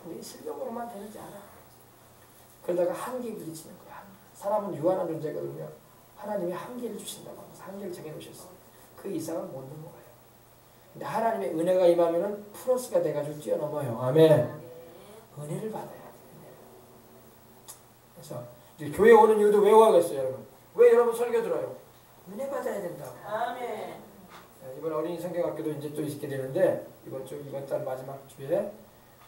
그냥 내 실력으로만 되는지 알아. 그러다가 한계에 부딪히는 거야. 사람은 유한한 존재거든요. 하나님이 한계를 주신다고 하면서 한계를 정해놓으셨어. 그 이상은 못 넘어가요. 근데 하나님의 은혜가 임하면은 플러스가 돼가지고 뛰어넘어요. 아멘. 은혜를 받아야 돼. 그래서 이제 교회 오는 이유도 왜 와겠어요, 여러분? 왜 여러분 설교 들어요? 은혜 받아야 된다고. 아멘. 이번 어린이 성경학교도 이제 또 있게 되는데 이번 달 마지막 주에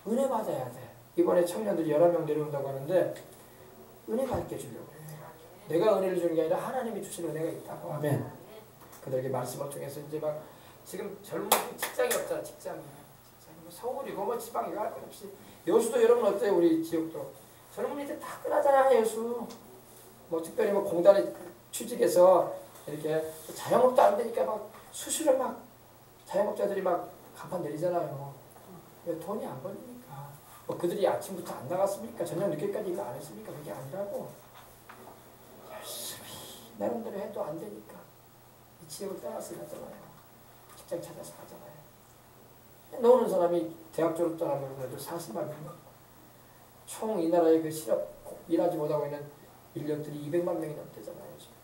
은혜 받아야 돼. 이번에 청년들이 11명 내려온다고 하는데 은혜 받게 주려고 해요. 내가 은혜를 주는 게 아니라 하나님이 주신 은혜가 있다고. 아멘. 그들에게 말씀을 통해서 이제 막 지금 젊은 직장이 없잖아. 직장이 뭐 서울이고 뭐 지방이고 할 것 없이 여수도 여러분 어때요? 우리 지역도 젊은이들 다 끝나잖아. 여수 뭐 특별히 뭐 공단에 취직해서 이렇게 자영업도 안 되니까 막 수시로 막 자영업자들이 막 간판 내리잖아요. 왜 돈이 안 벌리니까. 뭐 그들이 아침부터 안 나갔습니까? 저녁 늦게까지 일 안 했습니까? 그게 아니라고 열심히 나름대로 해도 안 되니까 이 지역을 떠나서 일하잖아요. 직장 찾아서 하잖아요. 노는 사람이 대학 졸업 떠나면 그래도 40만 명. 총 이 나라의 그 실업 일하지 못하고 있는 인력들이 200만 명이 넘대잖아요. 지금.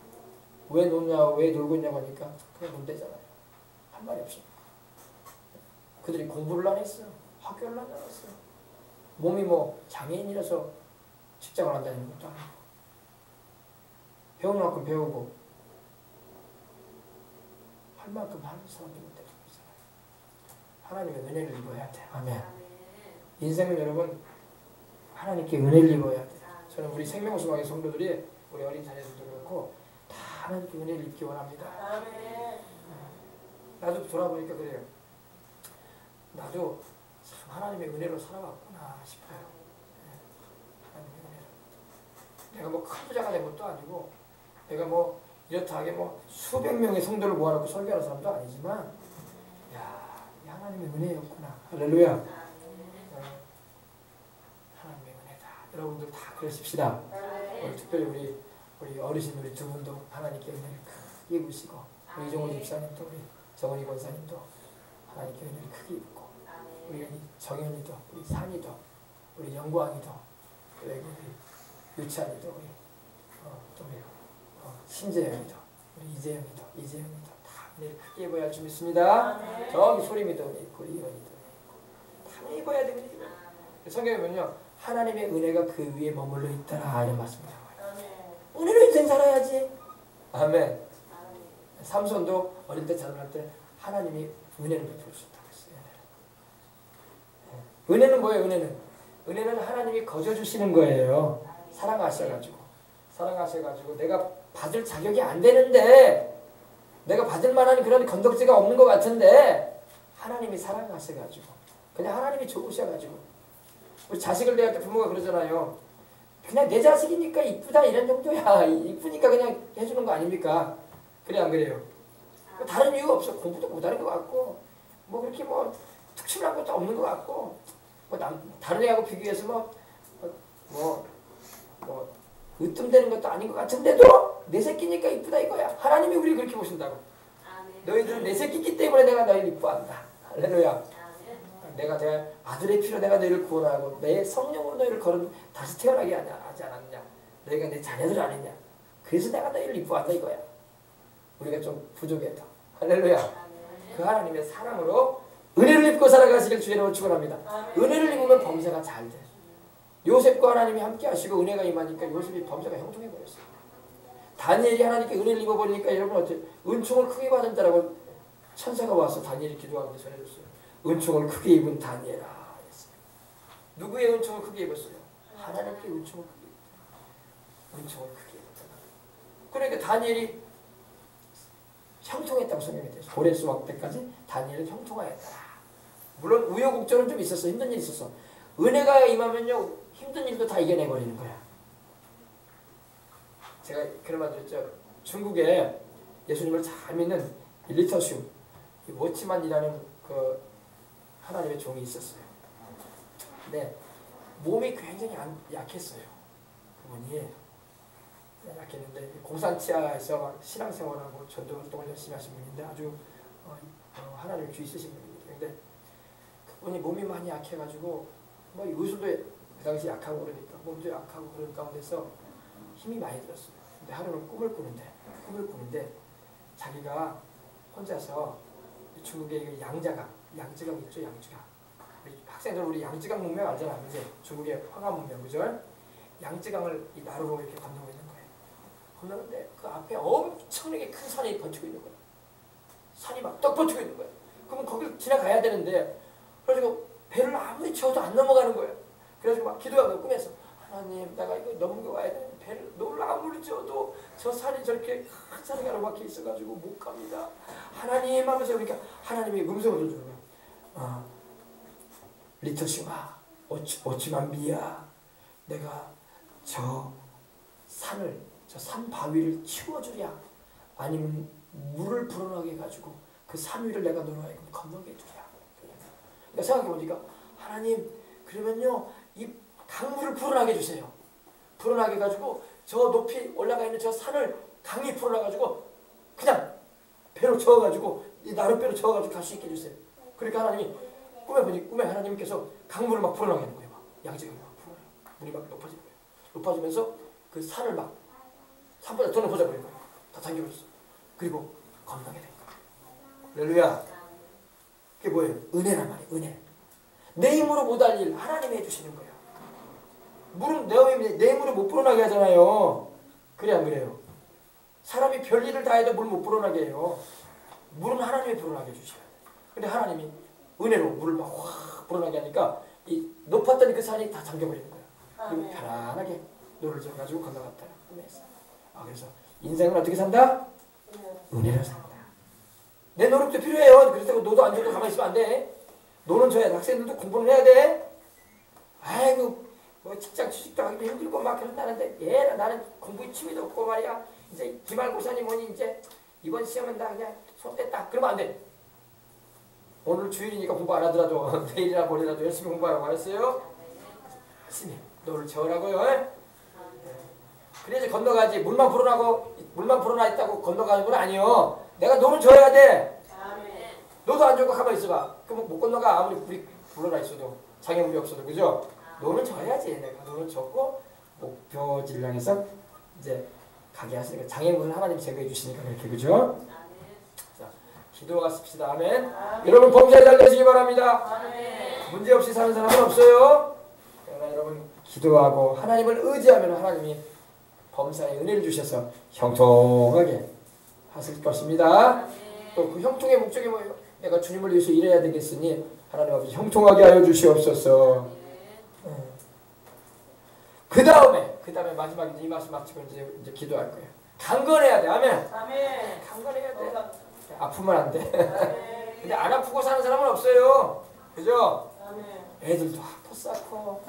왜 노냐, 왜 놀고 있냐고 하니까 그냥 논대잖아요. 한 말이 없이. 그들이 공부를 안 했어요. 학교를 안 나갔어요. 몸이 뭐 장애인이라서 직장을 안 다니는 것도 아니고. 배우는 만큼 배우고 할 만큼 하는 사람들이 되고 있잖아요. 하나님의 은혜를 입어야 돼. 아멘. 인생은 여러분 하나님께 은혜를 입어야 돼. 저는 우리 생명수강의 성도들이 우리 어린 자녀들도 그렇고 다 하나님께 은혜를 입기 원합니다. 나도 돌아보니까 그래요. 나도 참 하나님의 은혜로 살아왔구나 싶어요. 하나님의 은혜로. 내가 뭐 큰 부자가 된 것도 아니고 내가 뭐 이렇다하게 뭐 수백 명의 성도를 모아놓고 설교하는 사람도 아니지만 야, 이 하나님의 은혜였구나. 할렐루야. 하나님의 은혜다. 여러분들 다 그러십시다. 오늘 특별히 우리 어르신 우리 두 분도 하나님께 은혜를 크게 입으시고 우리 이종훈 집사님도 우리 정은희 권사님도 하나님께 은혜를 크게 입고 우리 정현이도 우리 산이도 우리 영광이도 우리 유찬이도 우리 또 우리 신재영이도 우리 이재영이도 다 은혜를 크게 입어야 할 줄 믿습니다. 저기 소림이도 우리 이현이도 다 입어야 돼. 성경에 보면요 하나님의 은혜가 그 위에 머물러 있더라 이런 말씀을 나와요. 은혜로 인생 살아야지. 아멘. 삼손도 어릴 때 자라날 때 하나님이 은혜를 베풀어 주셨다고 했어요. 은혜는 뭐예요? 은혜는 하나님이 거저 주시는 거예요. 사랑하셔가지고 내가 받을 자격이 안 되는데, 내가 받을 만한 그런 건덕지가 없는 것 같은데 하나님이 사랑하셔가지고, 그냥 하나님이 좋으셔가지고. 우리 자식을 대할 때 부모가 그러잖아요. 그냥 내 자식이니까 이쁘다 이런 정도야. 이쁘니까 그냥 해주는 거 아닙니까? 그래 안 그래요? 다른 이유가 없어. 공부도 못하는 것 같고 뭐 그렇게 뭐 특출난 것도 없는 것 같고 뭐 다른 애하고 비교해서 뭐 으뜸되는 것도 아닌 것 같은데도 내 새끼니까 이쁘다 이거야. 하나님이 우리 그렇게 보신다고. 너희들은 내 새끼이기 때문에 내가 너희를 이뻐한다. 할렐루야. 내가 아들의 피로 내가 너희를 구원하고 내 성령으로 너희를 다시 태어나게 하지 않았느냐. 너희가 내 자녀들 아니냐. 그래서 내가 너희를 이뻐한다 이거야. 우리가 좀 부족해도. 할렐루야. 그 하나님의 사랑으로 은혜를 입고 살아가시길 주의 이름으로 축원합니다. 은혜를 입으면 범죄가 잘 돼. 요셉과 하나님이 함께 하시고 은혜가 임하니까 요셉이 범죄가 형통해 버렸어요. 다니엘이 하나님께 은혜를 입어버리니까 여러분 어때요? 은총을 크게 받은 자라고 천사가 와서 다니엘이 기도하는데 전해줬어요. 은총을 크게 입은 다니엘아. 했어요. 누구의 은총을 크게 입었어요? 하나님께 은총을 크게 입었다. 은총을 크게 입었다. 그러니까 다니엘이 형통했다고 설명이 돼요. 고레 수확 때까지 다니엘은 형통하였다. 물론 우여곡절은 좀 있었어. 힘든 일이 있었어. 은혜가 임하면요 힘든 일도 다 이겨내버리는 거야. 제가 그런 말 드렸죠. 중국에 예수님을 잘 믿는 리터슈 워치만이라는 그 하나님의 종이 있었어요. 근데 몸이 굉장히 약했어요. 그분이 약했는데 공산치하에서 막 신앙생활하고 전도활동을 열심히 하신 분인데 아주 하나님의 귀 있으신 분입니다. 근데 그분이 몸이 많이 약해가지고 뭐 의술도 그 당시 약하고 그러니까 몸도 약하고 그런 가운데서 힘이 많이 들었어요. 근데 하루는 꿈을 꾸는데 자기가 혼자서 중국의 양지강 있죠. 양지강. 학생들 우리 양지강 문명 알잖아. 이제 중국의 황하 문명 그죠? 양지강을 이 나루로 이렇게 건너고 있는 거예요. 건너는데 그 앞에 엄청나게 큰 산이 번지고 있는 거예요. 산이 막 떡 번지고 있는 거예요. 그러면 거길 지나가야 되는데 그래가지고 배를 아무리 채워도 안 넘어가는 거예요. 그래서 막 기도하고 꿈에서 하나님 내가 이거 넘겨와야 되는데 배를 너를 아무리 채워도 저 산이 저렇게 큰 산이 가로막혀 있어가지고 못 갑니다. 하나님 하면서 그러니까 하나님이 음성을 주는 거예요. 리터슈마 오치만 미야 내가 저 산 바위를 치워주랴 아니면 물을 불어나게 해가지고 그 산 위를 내가 너로 하여금 건너게 해주랴. 그러니까 생각해보니까 하나님 그러면요 이 강물을 불어나게 해주세요. 불어나게 해가지고 저 높이 올라가 있는 저 산을 강이 불어나가지고 그냥 배로 저어가지고 이 나룻배로 저어가지고 갈 수 있게 해주세요. 그러니까 하나님이 꿈에 하나님께서 강물을 막 불어나게 하는 거예요. 양지강이 막 불어나요. 물이 막 높아지는 거예요. 높아지면서 그 산을 막 산보다 더 높아져 버린 거예요. 다 잠겨버렸어. 그리고 건너게 된 거예요. 할렐루야. 그게 뭐예요? 은혜란 말이에요. 은혜. 내 힘으로 못할 일 하나님이 해주시는 거예요. 물은 내 힘으로 못 불어나게 하잖아요. 그래 안 그래요? 사람이 별일을 다 해도 물 못 불어나게 해요. 물은 하나님이 불어나게 해주셔야 돼요. 근데 하나님이 은혜로 물을 막 확 불어나게 하니까 이 높았던 그 산이 다 잠겨버리는 거예요. 그리고 편안하게 노를 져가지고 건너갔다. 그래서 인생을 어떻게 산다? 은혜로 산다. 내 노력도 필요해요. 그렇다고 노도 안 줘도 가만히 있으면 안 돼. 노는 줘야 돼. 학생들도 공부를 해야 돼. 아이고 뭐 직장 취직도 하기도 힘들고 막 그런다는데 나는 공부에 취미도 없고 말이야. 이제 기말고사니 뭐니 이제 이번 시험은 나 그냥 손 뗐다. 그러면 안 돼. 오늘 주일이니까 공부 안 하더라도 내일이나 모레라도 열심히 공부하라고 알았어요? 열심히 노를 저으라고요. 그래야지 건너가지. 물만 불어나 있다고 건너가는 건 아니요. 내가 노를 져야 돼. 노도 안 져고 가만히 있어봐. 그럼 못 건너가. 아무리 물이 불어나 있어도 장애물이 없어도 그죠? 노는 져야지. 내가 노는 졌고 목표지를 향해서 이제 가게 하시니까 장애물은 하나님 제거해 주시니까 그렇게 그죠? 자, 기도하십시다. 아멘. 여러분 범죄 잘 되시기 바랍니다. 문제 없이 사는 사람은 없어요. 그러나 여러분 기도하고 하나님을 의지하면 하나님이 범사에 은혜를 주셔서 형통하게 하실 것입니다. 또 그 형통의 목적이 뭐예요? 내가 주님을 위해서 일해야 되겠으니 하나님 아버지 형통하게 하여 주시옵소서. 그 다음에 마지막에 이 말씀 마치고 이제 기도할 거예요. 강건해야 돼. 아멘. 아멘. 강건해야 돼. 아프면 안 돼. 근데 안 아프고 사는 사람은 없어요. 그죠? 아멘. 애들도 아파 쌓고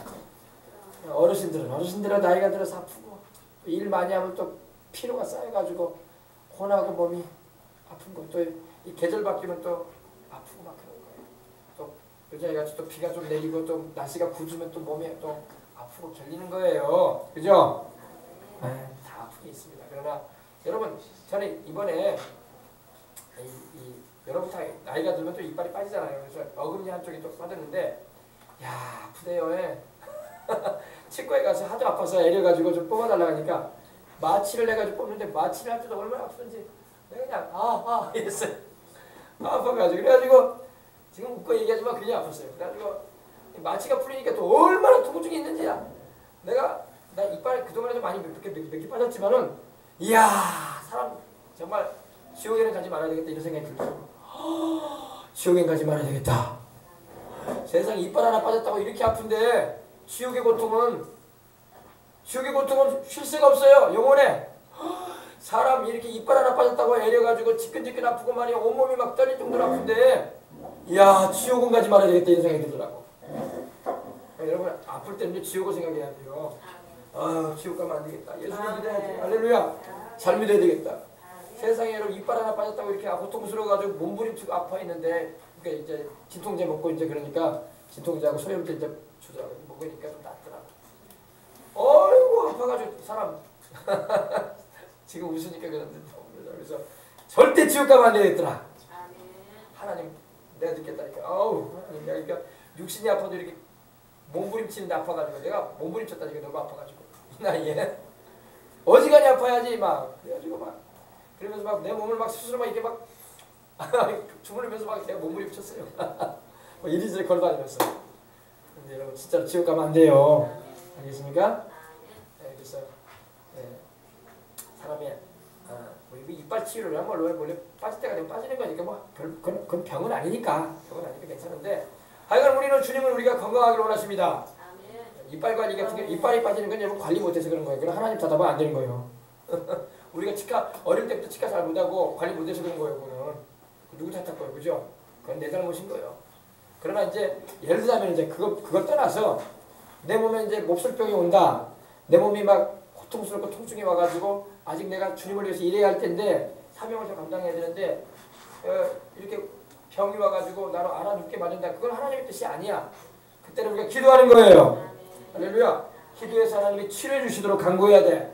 어르신들은 나이가 들어서 아프고 일 많이 하면 또 피로가 쌓여가지고 혼하고 몸이 아픈 거 또 이 계절 바뀌면 또 아프고 막 그런 거예요. 또 요즘같이 또 비가 좀 내리고 또 날씨가 굳으면 또 몸에 또 아프고 결리는 거예요. 그죠? 다 아프게 있습니다. 그러나 여러분 저는 이번에 여러분 다 나이가 들면 또 이빨이 빠지잖아요. 그래서 어금니 한쪽이 또 빠졌는데 야 아프대요. 치과에 가서 하도 아파서 애려가지고 좀 뽑아달라고 하니까 마취를 해가지고 뽑는데 마취를 할 때도 얼마나 아프던지 내가 그냥 이랬어요. 아파가지고 그래가지고 지금 웃고 얘기하지만 굉장히 아팠어요. 그래가지고 마취가 풀리니까 또 얼마나 통증이 있는지야. 나 이빨 그동안에도 많이 몇 개 빠졌지만은 이야 사람 정말 지옥에는 가지 말아야 되겠다 이런 생각이 들더라고요. 지옥엔 가지 말아야 되겠다. 세상에 이빨 하나 빠졌다고 이렇게 아픈데 지옥의 고통은 쉴 새가 없어요. 영혼에 사람 이렇게 이빨 하나 빠졌다고 애려가지고 지끈지끈 아프고 말이야 온몸이 막 떨릴 정도로 아픈데 이야 지옥은 가지 말아야 되겠다 이런 생각이 들더라고. 여러분 아플 때는 지옥을 생각해야 돼요. 지옥 가면 안 되겠다. 예수님 믿어야지. 할렐루야. 잘 믿어야 되겠다. 세상에 여러분 이빨 하나 빠졌다고 이렇게 고통스러워가지고 몸부림치고 아파있는데 그러니까 이제 진통제 먹고 이제 그러니까 진통제하고 소염제 이제 주더라고요. 먹으니까 좀 낫더라고. 어이구 아파가지고 사람 지금 웃으니까 그런데 그래서 절대 지옥 가면 안 되겠더라. 하나님 내가 듣겠다니까. 하나님 내가 그러니까 육신이 아파도 이렇게 몸부림치는데 아파가지고 내가 몸부림쳤다니까 너무 아파가지고 이 나이에 어지간히 아파야지 막 그래가지고 막 그러면서 막 내 몸을 막 스스로 막 이렇게 막 주물르면서 막 내가 몸부림쳤어요. 뭐 이리저리 걸어다니면서. 근데 여러분 진짜로 지옥 가면 안 돼요. 알겠습니까? 네, 그래서 사람이 뭐 이빨 치유를 하면 원래 빠질 때가 되면 빠지는 거니까 뭐 그건 병은 아니니까 괜찮은데 하여간 우리는 주님은 우리가 건강하기를 원하십니다. 이빨 관리 같은 게 이빨이 빠지는 건 여러분 관리 못해서 그런 거예요. 그럼 하나님 탓하면 안 되는 거예요. 우리가 어릴 때부터 치과 잘 못하고 관리 못해서 그런 거예요. 그거는 누구 탓할 거예요, 그죠? 그건 내 잘못인 거예요. 그러나 이제 예를 들자면 이제 그걸 떠나서 내 몸에 이제 몹쓸병이 온다. 내 몸이 막 고통스럽고 통증이 와가지고 아직 내가 주님을 위해서 일해야 할 텐데 사명을 좀 감당해야 되는데 이렇게 병이 와가지고 나로 알아 눕게 맞는다. 그건 하나님의 뜻이 아니야. 그때는 우리가 기도하는 거예요. 할렐루야. 기도해서 하나님이 치료해 주시도록 간구해야 돼.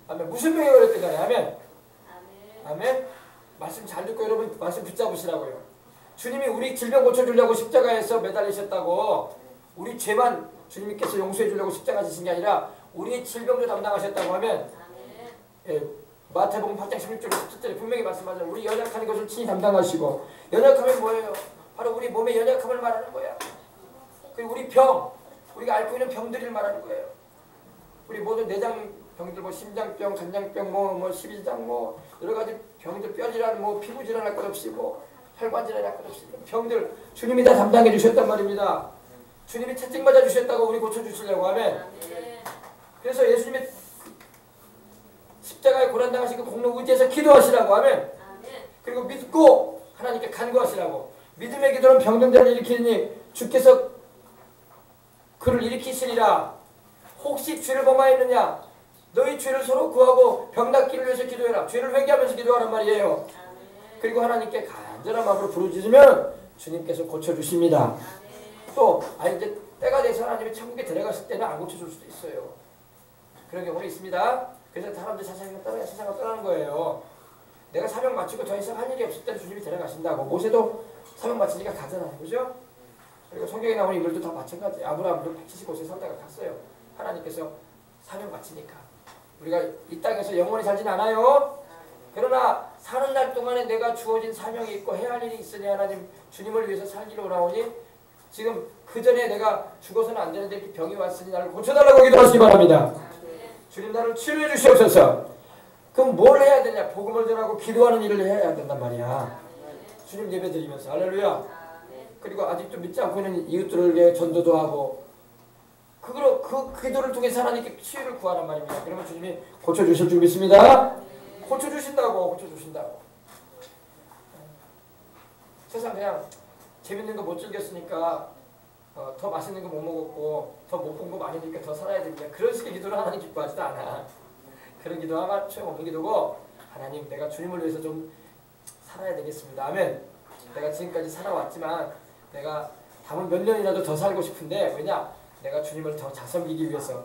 아멘. 무슨 병이 걸렸든 간에 아멘. 아멘. 말씀 잘 듣고 여러분 말씀 붙잡으시라고요. 주님이 우리 질병 고쳐주려고 십자가에서 매달리셨다고 우리 죄만 주님께서 용서해 주려고 십자가 지신 게 아니라 우리의 질병도 담당하셨다고 하면 마태복음 8장 16절에 17절에 분명히 말씀하잖아요. 우리 연약한 것을 친히 담당하시고 연약함이 뭐예요? 바로 우리 몸의 연약함을 말하는 거야. 그리고 우리 우리가 앓고 있는 병들을 말하는 거예요. 우리 모든 내장 병들 뭐 심장병, 간장병, 뭐 십이장 뭐 여러 가지 병들 뼈질환 뭐 피부 질환할 것 없이 뭐 혈관 질환할 것 없이 병들 주님이 다 담당해 주셨단 말입니다. 주님이 채찍 맞아 주셨다고 우리 고쳐 주시려고 하면 그래서 예수님이 십자가에 고난당하신 그 공로 의지해서 기도하시라고 하면 그리고 믿고 하나님께 간구하시라고 믿음의 기도는 병든 자를 일으키니 주께서 그를 일으키시리라. 혹시 죄를 범하였느냐 너희 죄를 서로 구하고 병 낫기를 위해서 기도해라. 죄를 회개하면서 기도하란 말이에요. 그리고 하나님께 간절한 마음으로 부르짖으면 주님께서 고쳐주십니다. 또 이제 때가 돼서 하나님이 천국에 들어갔을 때는 안 고쳐줄 수도 있어요. 그런 경우는 있습니다. 그래서 사람들 세상을 떠나는 거예요. 내가 사명 마치고 더 이상 할 일이 없을 때는 주님이 데려가신다고. 모세도 사명 마치니까 가잖아요. 그죠? 그리고 성경에 나오는 인물도 다 마찬가지. 아브라함도 175세 살다가 갔어요. 하나님께서 사명 마치니까. 우리가 이 땅에서 영원히 살진 않아요. 그러나 사는 날 동안에 내가 주어진 사명이 있고 해야 할 일이 있으니 하나님 주님을 위해서 살기로 오라오니 지금 그 전에 내가 죽어서는 안 되는데 이렇게 병이 왔으니 나를 고쳐달라고 기도하시기 바랍니다. 주님 나를 치료해 주시옵소서. 그럼 뭘 해야 되냐? 복음을 전하고 기도하는 일을 해야 된단 말이야. 주님 예배 드리면서 할렐루야. 그리고 아직도 믿지 않고 있는 이웃들에게 전도도 하고 그 기도를 통해서 하나님께 치유를 구하란 말입니다. 그러면 주님이 고쳐주실 줄 믿습니다. 고쳐주신다고. 세상 그냥 재밌는 거 못 즐겼으니까 더 맛있는 거 못 먹었고 더 못 본 거 많으니까 더 살아야 됩니다. 그런 식의 기도를 하나님 기뻐하지도 않아. 그런 기도가 소용없는 기도고, 하나님 내가 주님을 위해서 좀 살아야 되겠습니다. 아멘. 내가 지금까지 살아왔지만 내가 다음 몇 년이라도 더 살고 싶은데, 왜냐? 내가 주님을 더 잘 섬기기 위해서,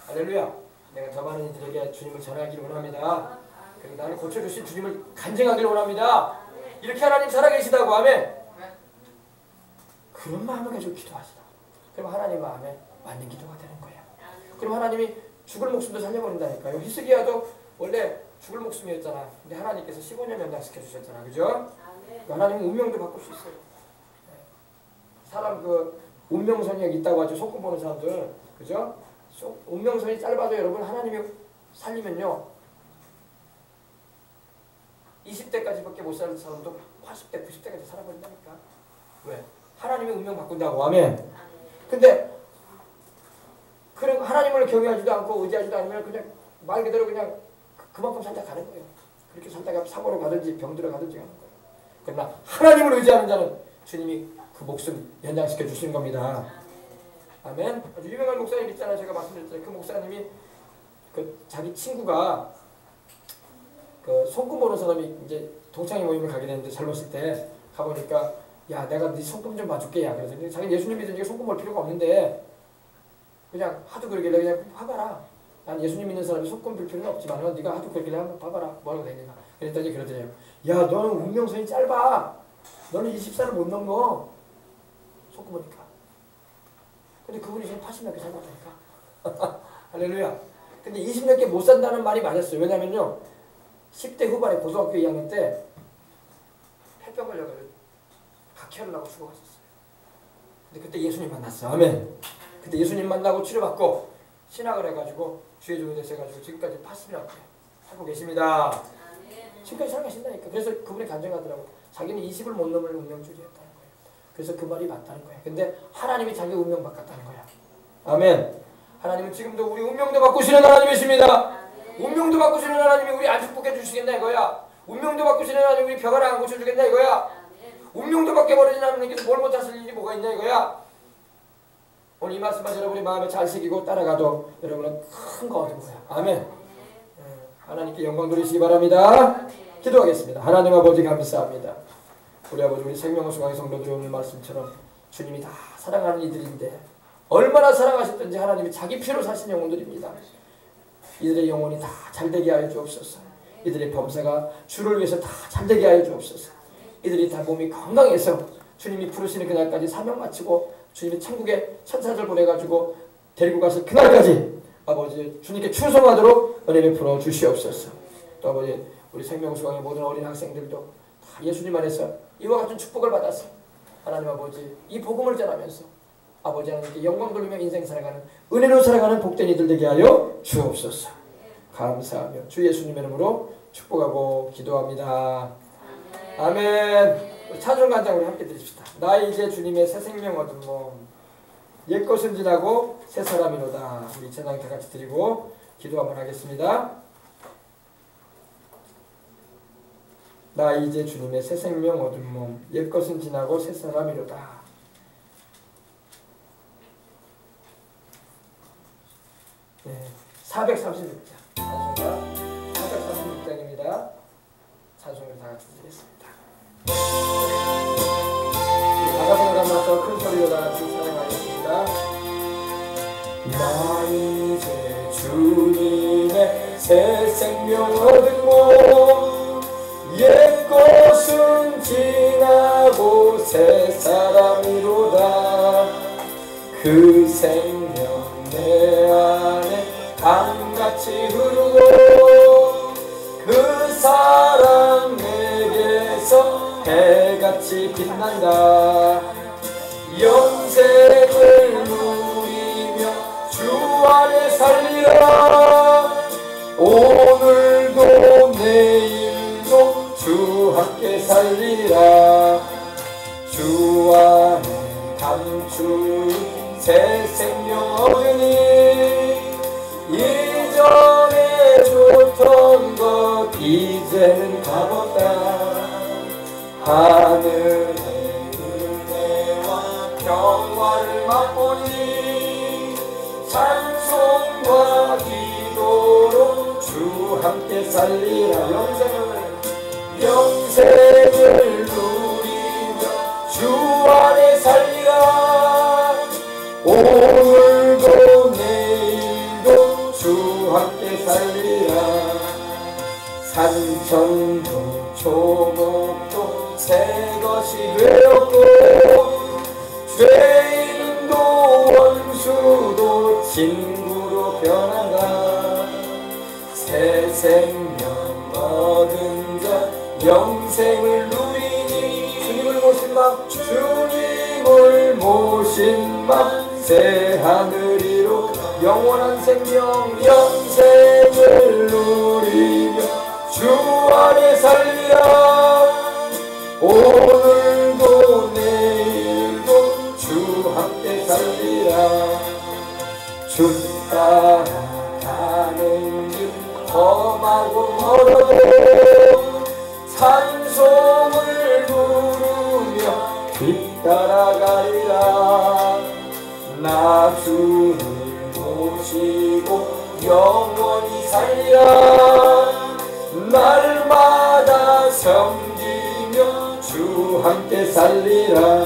할렐루야, 내가 더 많은 이들에게 주님을 전하기를 원합니다. 그리고 나를 고쳐주신 주님을 간증하기를 원합니다. 이렇게 하나님 살아계시다고. 아멘. 그런 마음을 가지고 기도하시라. 그럼 하나님 마음에 맞는 기도가 되는 거예요. 그럼 하나님이 죽을 목숨도 살려버린다니까요. 히스기야도 원래 죽을 목숨이었잖아. 근데 하나님께서 15년 연장시켜 주셨잖아. 그죠? 하나님은 운명도 바꿀 수 있어요. 사람 운명선이 있다고 하죠. 손금 보는 사람들. 그죠? 운명선이 짧아도 여러분 하나님이 살리면요, 20대까지밖에 못 사는 사람도 80대, 90대까지 살아버린다니까. 왜? 하나님이 운명 바꾼다고. 아멘. 근데 그런 하나님을 경외하지도 않고 의지하지도 않으면 그냥 말 그대로 그냥 그만큼 살다 가는 거예요. 그렇게 살다가 사고로 가든지 병들어 가든지 하는 거예요. 그러나 하나님을 의지하는 자는 주님이 그 목숨 연장시켜 주시는 겁니다. 아멘. 아주 유명한 목사님 있잖아요. 제가 말씀드렸잖아요. 그 목사님이 자기 친구가 손금 보는 사람이 이제 동창회 모임을 가게 됐는데, 젊었을 때 가보니까, 야, 내가 네 손금 좀 봐줄게. 야, 그래서 자기 예수님 믿으니까 손금 볼 필요가 없는데 그냥 하도 그러길래 그냥 봐봐라. 난 예수님 믿는 사람이 손금 볼 필요는 없지만 네가 하도 그러길래 한번 봐봐라. 뭐라고 되는가. 그랬더니 그러더래요. 야, 너는 운명선이 짧아. 너는 20살을 못 넘어. 손금 보니까. 근데 그분이 지금 80몇 개 살았다니까. 할렐루야. 근데 20몇 개 못 산다는 말이 맞았어요. 왜냐면요, 10대 후반에 고등학교 2학년 때 폐병 걸려가지고 각혈을 하고 죽어갔었어요. 근데 그때 예수님 만났어. 아멘. 그때 예수님 만나고 치료받고 신학을 해가지고 주의 종이 되셔가지고 지금까지 80년 살고 계십니다. 지금까지 살아계신다니까. 그래서 그분이 간증하더라고. 자기는 20을 못 넘을 운명주의였다는 거예요. 그래서 그 말이 맞다는 거예요. 근데 하나님이 자기 운명 바꿨다는 거야. 아멘. 하나님은 지금도 우리 운명도 바꾸시는 하나님이십니다. 운명도 바꾸시는 하나님이 우리 안 축복해 주시겠나 이거야. 운명도 바꾸시는 하나님이 우리 병을 안 고쳐주겠나 이거야. 운명도 바뀌어버리진 않는데 뭘 못하실 일이 뭐가 있냐 이거야. 오늘 이 말씀만 여러분이 마음에 잘 새기고 따라가도 여러분은 큰 거 얻은 거야. 아멘. 하나님께 영광 돌리시기 바랍니다. 기도하겠습니다. 하나님 아버지 감사합니다. 우리 아버지, 우리 생명수강의 성도들이 오늘 말씀처럼 주님이 다 사랑하는 이들인데 얼마나 사랑하셨던지 하나님이 자기 피로 사신 영혼들입니다. 이들의 영혼이 다 잘되게 하여 주옵소서. 이들의 범사가 주를 위해서 다 잘되게 하여 주옵소서. 이들이 다 몸이 건강해서 주님이 부르시는 그날까지 사명 마치고 주님이 천국에 천사들 보내가지고 데리고 가서 그날까지 아버지 주님께 충성하도록 은혜 베풀어 주시옵소서. 또 아버지, 우리 생명수강의 모든 어린 학생들도 다 예수님 안에서 이와 같은 축복을 받아서 하나님 아버지 이 복음을 전하면서 아버지 하나님께 영광 돌리며 인생 살아가는 은혜로 살아가는 복된 이들 되게 하여 주옵소서. 감사하며 주 예수님 이름으로 축복하고 기도합니다. 아멘. 우리 찬송 간장 우리 함께 드립시다. 나 이제 주님의 새 생명 얻은 몸, 옛것은 지나고 새 사람이로다. 우리 찬양 다 같이 드리고 기도 한번 하겠습니다. 나 이제 주님의 새 생명 얻은 몸, 옛것은 지나고 새 사람이로다. 네, 436장 찬송가 436장입니다. 찬송을 다 같이 드리겠습니다. 나가서 가면서 큰 소리로 다 같이 찬양하겠습니다. 나 이제 주님의 새 생명 얻은 몸, 옛것은 지나고 새 사람이로다. 그 생명 내 안에 강같이 흐르고 그 사랑 내게서 해같이 빛난다. 영생을 누리며 주 안에 살리라. 오늘도 내일도 주 함께 살리라. 주 안에 생명 얻으니 이전에 좋던 것 이제는 값없다. 하늘의 은혜와 평화를 맛보니 찬송과 기도로 주 함께 살리라. 영생을 누리며 주 안에 살리라. 오늘도 내일도 주 함께 살리라. 산천도 초목도 새 것이 되었고 죄인도 원수도 친구로 변한다. 새 생명 얻은 자 영생을 누리니 주님을 모신 맘 새 하늘이로 영원한 생명 영생을 누리며 주 안에 살리라. 오늘도 내일도 주 함께 살리라. 주 따라가는 길 험하고 멀어도 찬송을 부르며 뒤따라가리라. 나 주를 모시고 영원히 살리라. 날마다 섬기며 주 함께 살리라.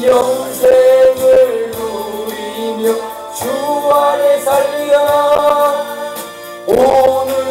영생을 누리며 주 안에 살리라. 오늘